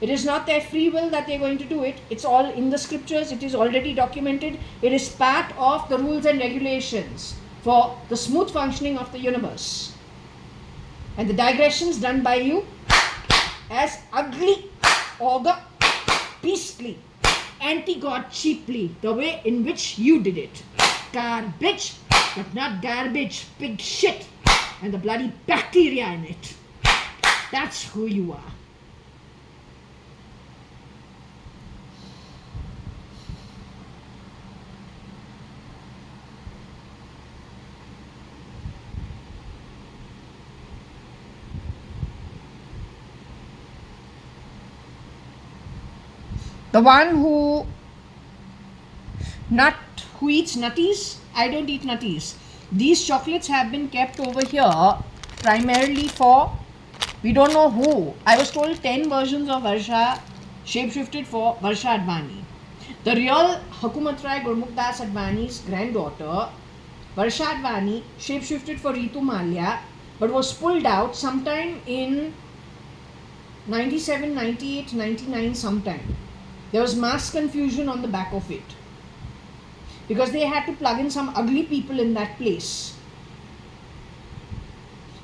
It is not their free will that they are going to do it. It's all in the scriptures. It is already documented. It is part of the rules and regulations for the smooth functioning of the universe. And the digressions done by you as ugly, ogre, beastly, anti-God cheaply, the way in which you did it. Garbage, but not garbage, pig shit, and the bloody bacteria in it. That's who you are. The one who eats nutties, I don't eat nutties. These chocolates have been kept over here primarily for, we don't know who. I was told 10 versions of Varsha shapeshifted for JAYA.ADVANI. The real Hukumat Rai Gurmukh Das Advani's granddaughter, JAYA.ADVANI, shapeshifted for Ritu Malia, but was pulled out sometime in 97, 98, 99 sometime. There was mass confusion on the back of it because they had to plug in some ugly people in that place,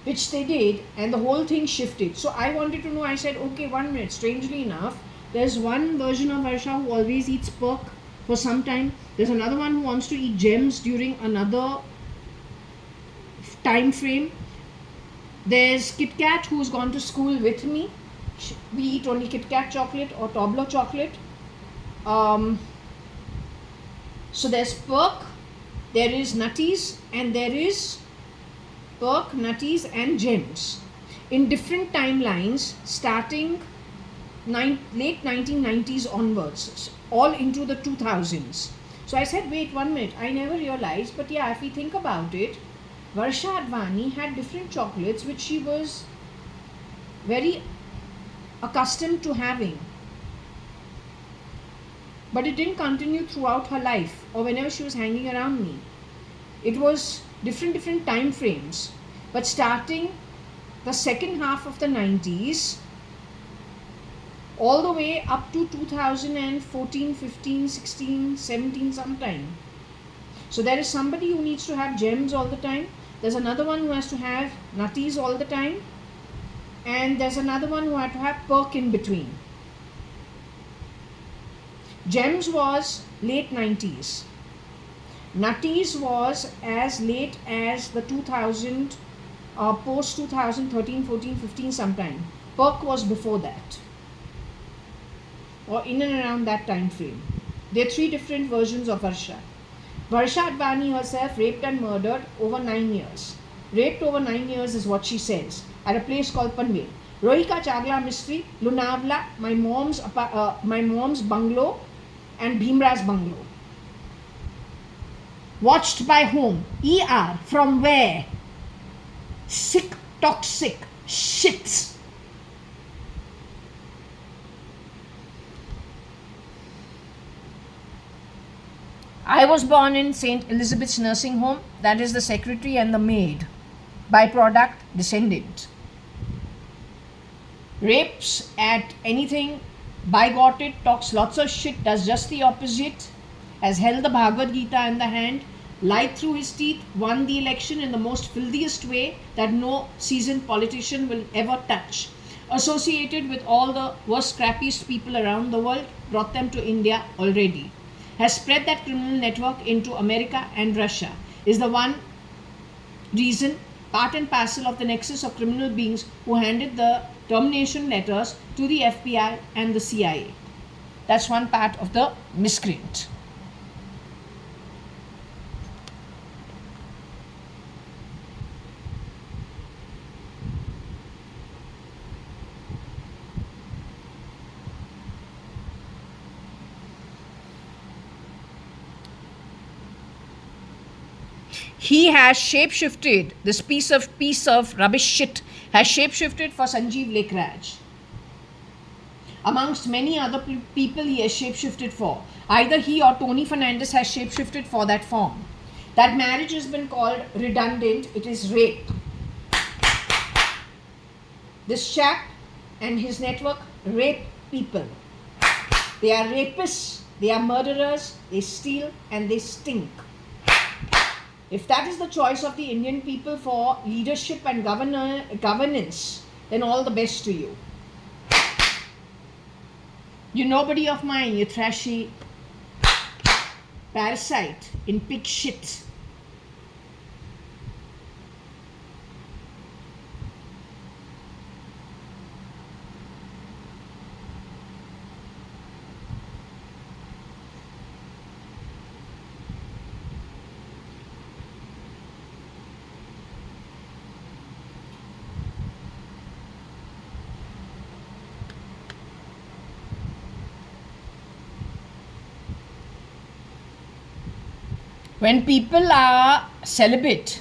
which they did, and the whole thing shifted. So I wanted to know, I said, okay, 1 minute. Strangely enough, there's one version of Varsha who always eats pork for some time. There's another one who wants to eat gems during another time frame. There's Kit Kat who's gone to school with me. We eat only Kit Kat chocolate or Toblerone chocolate. So there's perk, there is nutties, and there is perk, nutties and gems in different timelines starting late 1990s onwards, all into the 2000s. So I said, wait 1 minute, I never realized, but yeah, if we think about it, JAYA.ADVANI had different chocolates which she was very accustomed to having. But it didn't continue throughout her life or whenever she was hanging around me. It was different time frames. But starting the second half of the 90s, all the way up to 2014, 15, 16, 17 sometime. So there is somebody who needs to have gems all the time. There's another one who has to have nutties all the time. And there's another one who had to have perk in between. Gems was late 90s. Nutties was as late as the 2000, post 2013, 14, 15 sometime. Perk was before that, or in and around that time frame. There are 3 different versions of Varsha. JAYA.ADVANI herself raped and murdered over 9 years. Raped over 9 years is what she says, at a place called Panvel. Rohika Chagla mystery, Lunavla, my mom's bungalow, and Bhimra's bungalow. Watched by whom? ER. From where? Sick, toxic shits. I was born in St. Elizabeth's nursing home. That is the secretary and the maid. Byproduct, descendant. Rapes at anything, got it, talks lots of shit, does just the opposite, has held the Bhagavad Gita in the hand, lied through his teeth, won the election in the most filthiest way that no seasoned politician will ever touch. Associated with all the worst, crappiest people around the world, brought them to India already. Has spread that criminal network into America and Russia. Is the one reason, part and parcel of the nexus of criminal beings who handed the termination letters to the FBI and the CIA. That's one part of the miscreant. He has shapeshifted, this piece of rubbish shit has shapeshifted for Sanjeev Lekhraj. Amongst many other people he has shapeshifted for. Either he or Tony Fernandez has shapeshifted for that form. That marriage has been called redundant, it is rape. This chap and his network rape people. They are rapists, they are murderers, they steal and they stink. If that is the choice of the Indian people for leadership and governance, then all the best to you. You're nobody of mine, you trashy parasite in pig shit. When people are celibate,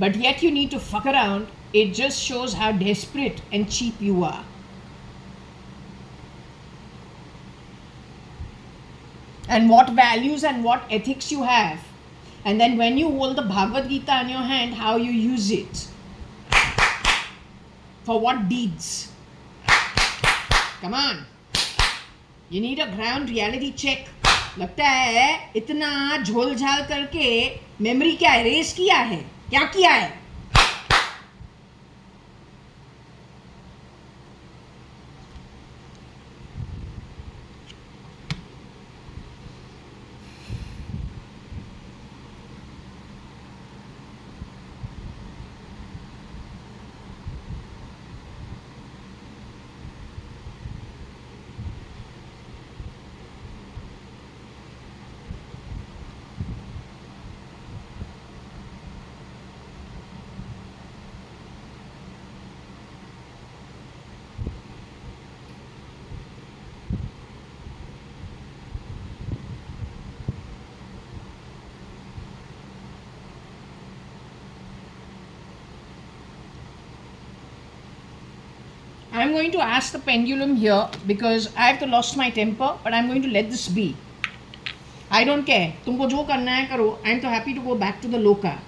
but yet you need to fuck around, it just shows how desperate and cheap you are. And what values and what ethics you have. And then when you hold the Bhagavad Gita in your hand, how you use it. For what deeds. Come on. You need a ground reality check. लगता है इतना झोल झाल करके memory क्या arrays किया है, क्या किया है? I'm going to ask the pendulum here because I have lost my temper, but I'm going to let this be. I don't care. तुमको जो करना है करो. I'm so happy to go back to the loka.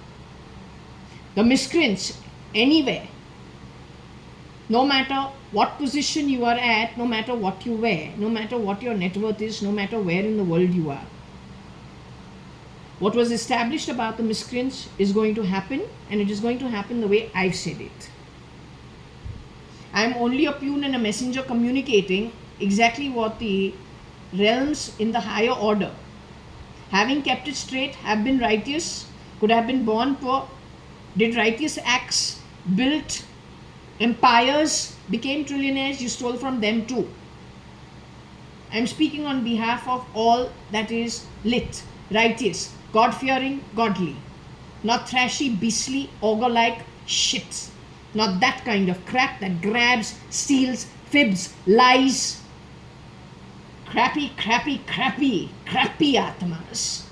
The miscreants, anywhere. No matter what position you are at, no matter what you wear, no matter what your net worth is, no matter where in the world you are. What was established about the miscreants is going to happen, and it is going to happen the way I've said it. I am only a peon and a messenger communicating exactly what the realms in the higher order, having kept it straight, have been righteous, could have been born poor, did righteous acts, built empires, became trillionaires, you stole from them too. I am speaking on behalf of all that is lit, righteous, God-fearing, godly, not thrashy, beastly, ogre-like shit. Not that kind of crap that grabs, steals, fibs, lies. Crappy, crappy, crappy, crappy atmas.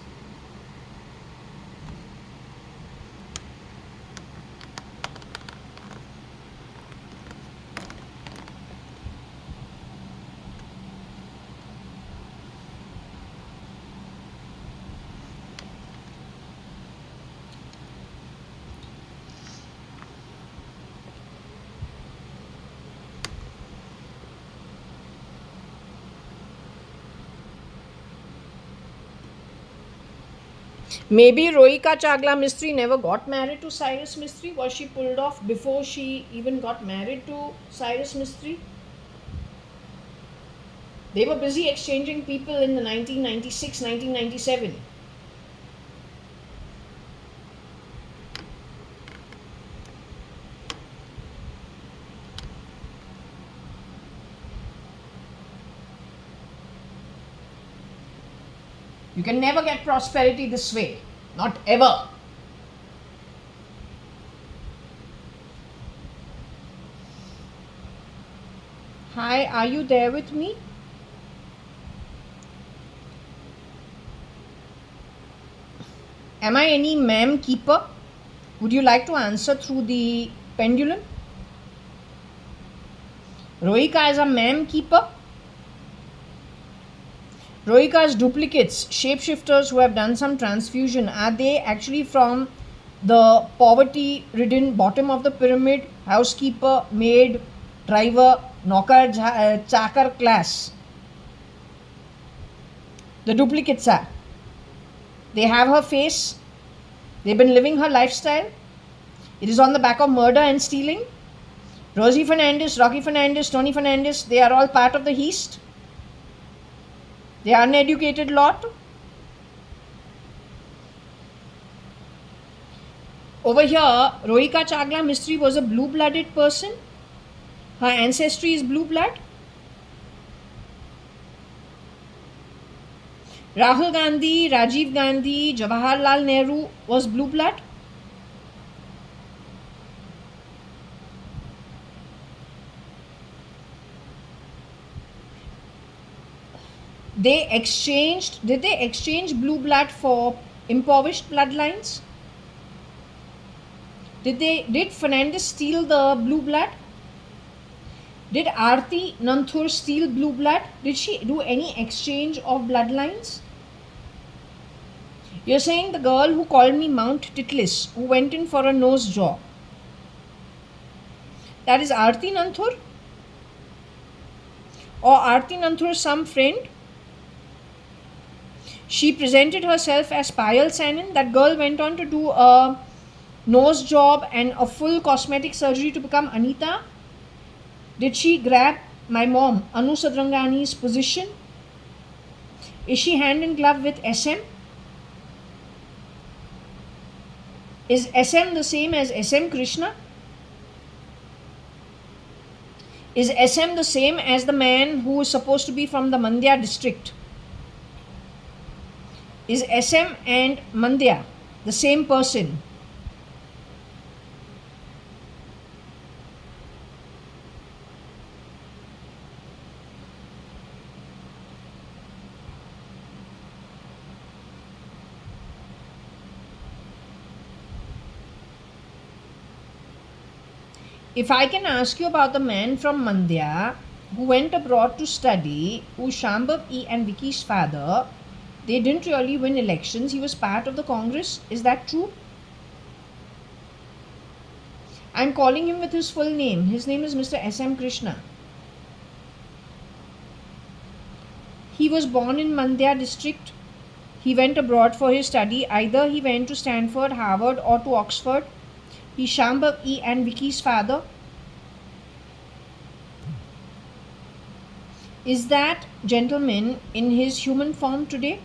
Maybe Rohika Chagla Mistry never got married to Cyrus Mistry. Was she pulled off before she even got married to Cyrus Mistry? They were busy exchanging people in the 1996, 1997. You can never get prosperity this way. Not ever. Hi, are you there with me? Am I any ma'am keeper? Would you like to answer through the pendulum? Rohika is a ma'am keeper. Rohika's duplicates, shapeshifters who have done some transfusion, are they actually from the poverty-ridden bottom of the pyramid, housekeeper, maid, driver, knocker, chakar class? The duplicates are. They have her face. They've been living her lifestyle. It is on the back of murder and stealing. Rosie Fernandez, Rocky Fernandez, Tony Fernandez, they are all part of the East. They are uneducated lot. Over here, Rohika Chagla Mistry was a blue-blooded person. Her ancestry is blue blood. Rahul Gandhi, Rajiv Gandhi, Jawaharlal Nehru was blue blood. Did they exchange blue blood for impoverished bloodlines? Did Fernandez steal the blue blood? Did Aarti Nanthur steal blue blood? Did she do any exchange of bloodlines? You're saying the girl who called me Mount Titlis, who went in for a nose job, that is Aarti Nanthur? Or Aarti Nanthur's some friend? She presented herself as Payal Sanin. That girl went on to do a nose job and a full cosmetic surgery to become Anita. Did she grab my mom, Anu Sadrangani's position? Is she hand in glove with SM? Is SM the same as SM Krishna? Is SM the same as the man who is supposed to be from the Mandya district? Is SM and Mandya the same person? If I can ask you about the man from Mandya who went abroad to study, who Shambhav E and Vicky's father, they didn't really win elections. He was part of the Congress. Is that true? I'm calling him with his full name. His name is Mr. S.M. Krishna. He was born in Mandya district. He went abroad for his study. Either he went to Stanford, Harvard or to Oxford. He's Shambhav E and Vicky's father. Is that gentleman in his human form today?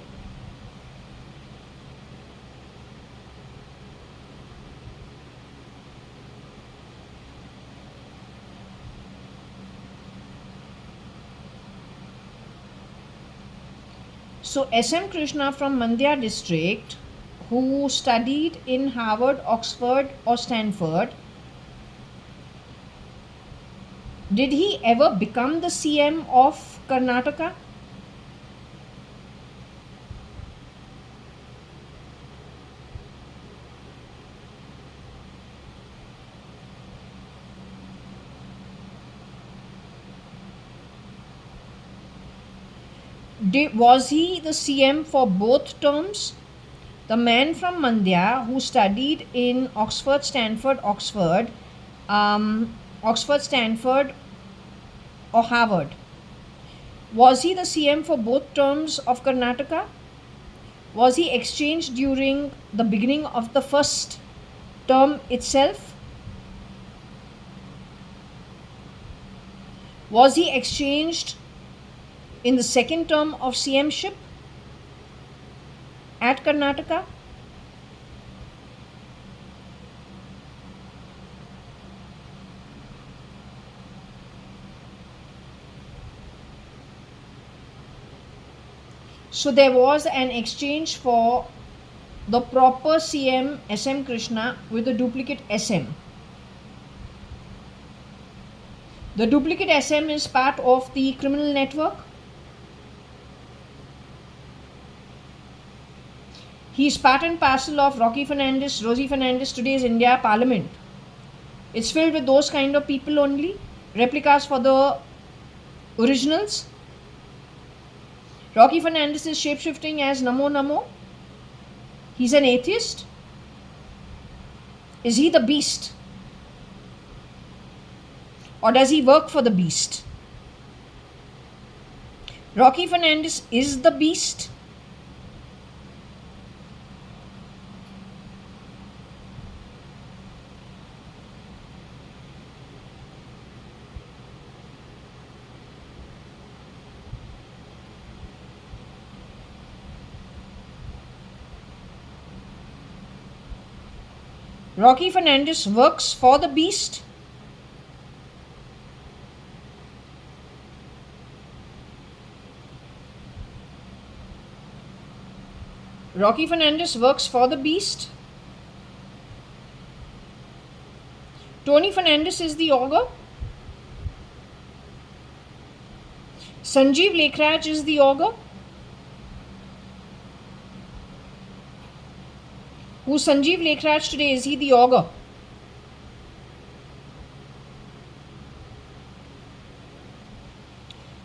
So S.M. Krishna from Mandya district, who studied in Harvard, Oxford or Stanford, Did he ever become the CM of Karnataka? Was he the CM for both terms? The man from Mandya who studied in Oxford, Stanford, Stanford, or Harvard. Was he the CM for both terms of Karnataka? Was he exchanged during the beginning of the first term itself? Was he exchanged in the second term of CMship at Karnataka? So there was an exchange for the proper CM SM Krishna with the duplicate SM. The duplicate SM is part of the criminal network. He is part and parcel of Rocky Fernandez, Rosie Fernandez, today's India Parliament. It's filled with those kind of people only, replicas for the originals. Rocky Fernandez is shapeshifting as Namo Namo. He's an atheist. Is he the beast? Or does he work for the beast? Rocky Fernandez is the beast. Rocky Fernandez works for the beast. Rocky Fernandez works for the beast. Tony Fernandez is the ogre. Sanjeev Lekhraj is the ogre. Who's Sanjeev Lekhraj today? Is he the ogre?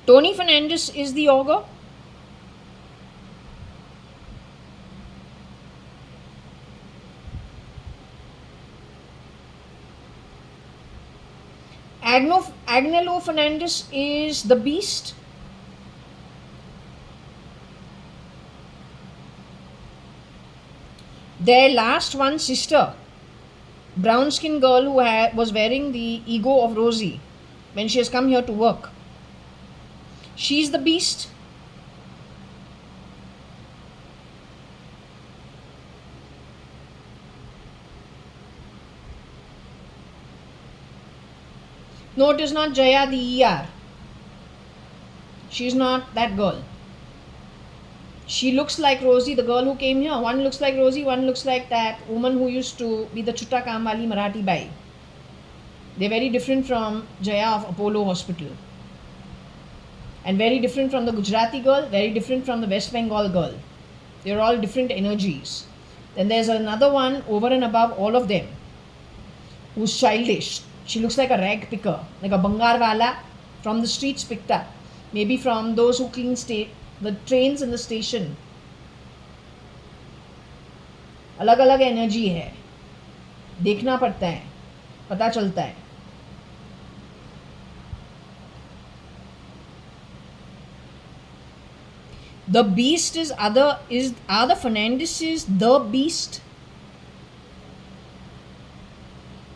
Tony Fernandez is the ogre. Agnello Fernandez is the beast. Their last one sister, brown skin girl who was wearing the ego of Rosie when she has come here to work. She's the beast. No, it is not Jaya the ER. She's not that girl. She looks like Rosie, the girl who came here. One looks like Rosie, one looks like that woman who used to be the Chutta Kamwali Marathi Bai. They're very different from Jaya of Apollo Hospital. And very different from the Gujarati girl, very different from the West Bengal girl. They're all different energies. Then there's another one over and above all of them who's childish. She looks like a rag picker, like a Bangarwala from the streets picked up. Maybe from those who clean the trains in the station. अलग अलग energy है, देखना पड़ता है, पता चलता है. The beast are the Fernandezes the beast?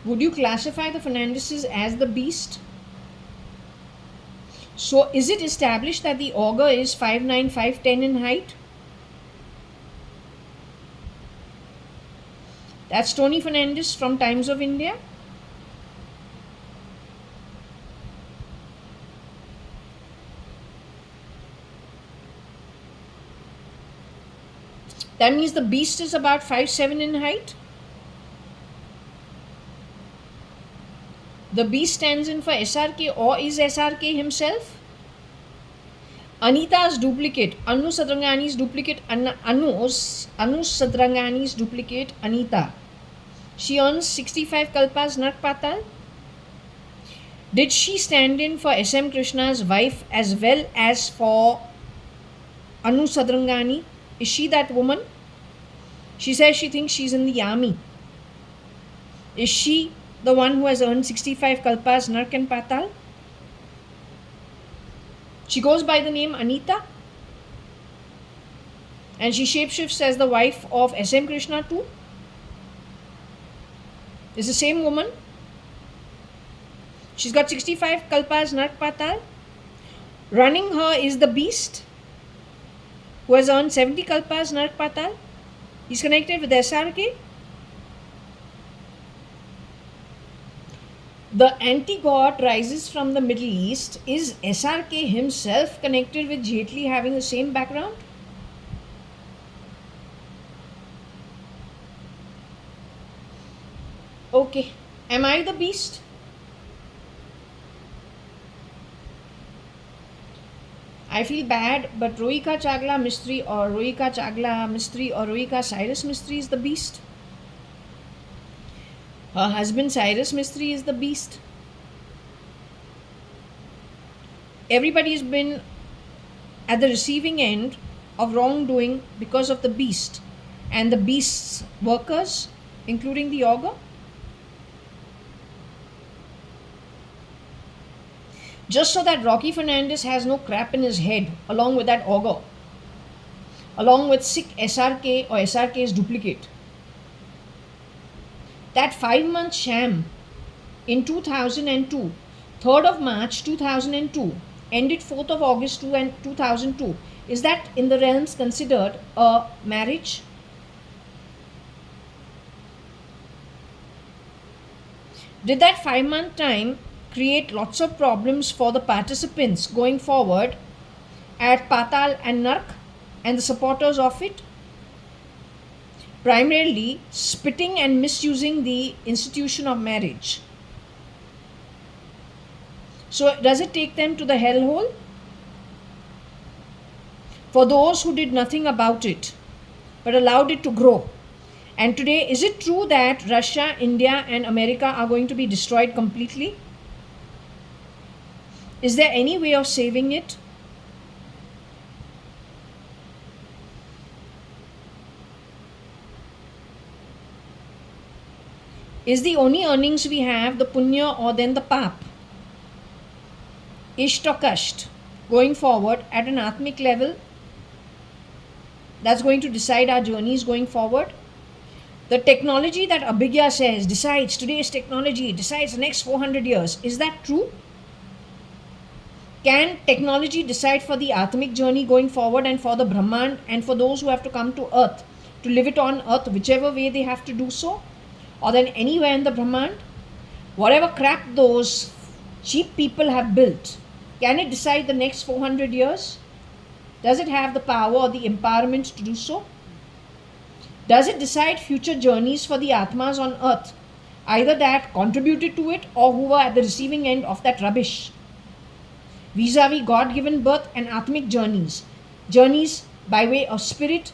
Would you classify the Fernandezes as the beast? So is it established that the ogre is 5'9", 5'10" in height? That's Tony Fernandez from Times of India. That means the beast is about 5'7" in height. The beast stands in for SRK or is SRK himself? Anita's duplicate, Anu Sadrangani's duplicate, Anu Sadrangani's duplicate, Anita. She earns 65 kalpas Nark Patal. Did she stand in for SM Krishna's wife as well as for Anu Sadrangani? Is she that woman? She says she thinks she's in the army. Is she the one who has earned 65 kalpas Nark and Patal? She goes by the name Anita. And she shapeshifts as the wife of SM Krishna too. Is the same woman. She's got 65 kalpas Nark Patal. Running her is the beast who has earned 70 kalpas Nark Patal. He's connected with SRK. The anti-god rises from the Middle East. Is SRK himself connected with Jaitley having the same background? Okay. Am I the beast? I feel bad, but Rohika Chagla Mistry or Rohika Cyrus Mistry is the beast. Her husband Cyrus Mistry is the beast. Everybody has been at the receiving end of wrongdoing because of the beast and the beast's workers, including the augur. Just so that Rocky Fernandez has no crap in his head, along with that augur, along with sick SRK or SRK's duplicate. That 5-month sham in 2002, 3rd of March 2002, ended 4th of August 2002. Is that in the realms considered a marriage? Did that 5-month time create lots of problems for the participants going forward at Patal and Nark and the supporters of it? Primarily spitting and misusing the institution of marriage. So does it take them to the hellhole? For those who did nothing about it but allowed it to grow. And today, is it true that Russia, India and America are going to be destroyed completely? Is there any way of saving it? Is the only earnings we have the punya or then the pap? Isht or kasht going forward at an atmic level? That's going to decide our journeys going forward. The technology that Abhigya says decides, today's technology decides the next 400 years. Is that true? Can technology decide for the Atmic journey going forward and for the Brahman and for those who have to come to earth, to live it on earth, whichever way they have to do so? Or then anywhere in the Brahman? Whatever crap those cheap people have built, can it decide the next 400 years? Does it have the power or the empowerment to do so? Does it decide future journeys for the Atmas on earth, either that contributed to it or who were at the receiving end of that rubbish? Vis-a-vis God-given birth and Atmic journeys. Journeys by way of spirit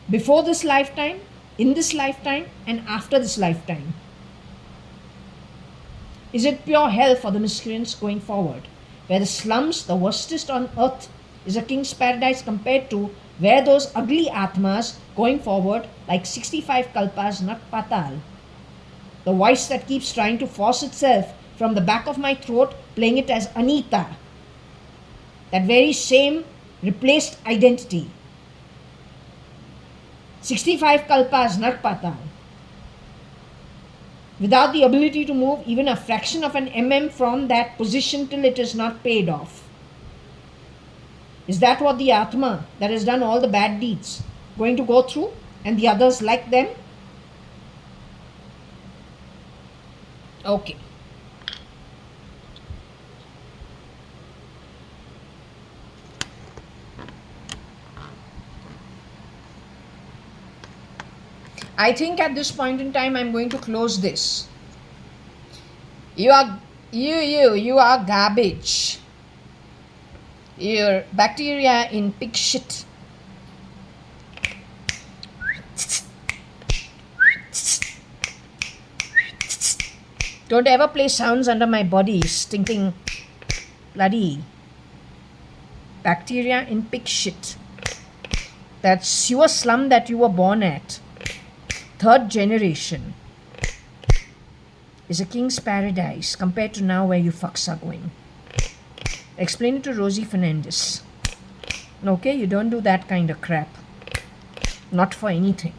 before this lifetime, in this lifetime and after this lifetime. Is it pure hell for the miscreants going forward, where the slums, the worstest on earth, is a king's paradise compared to where those ugly Atmas going forward like 65 kalpas Nark Patal? The voice that keeps trying to force itself from the back of my throat, playing it as Anita. That very same replaced identity. 65 kalpas Nark Patal. Without the ability to move even a fraction of an from that position till it is not paid off. Is that what the Atma that has done all the bad deeds going to go through, and the others like them? Okay. I think at this point in time I'm going to close this. You are garbage. You're bacteria in pig shit. Don't ever play sounds under my body, stinking bloody bacteria in pig shit. That sewer slum that you were born at, 3rd generation, is a king's paradise compared to now where you fucks are going. Explain it to Rosie Fernandez. Okay, you don't do that kind of crap. Not for anything.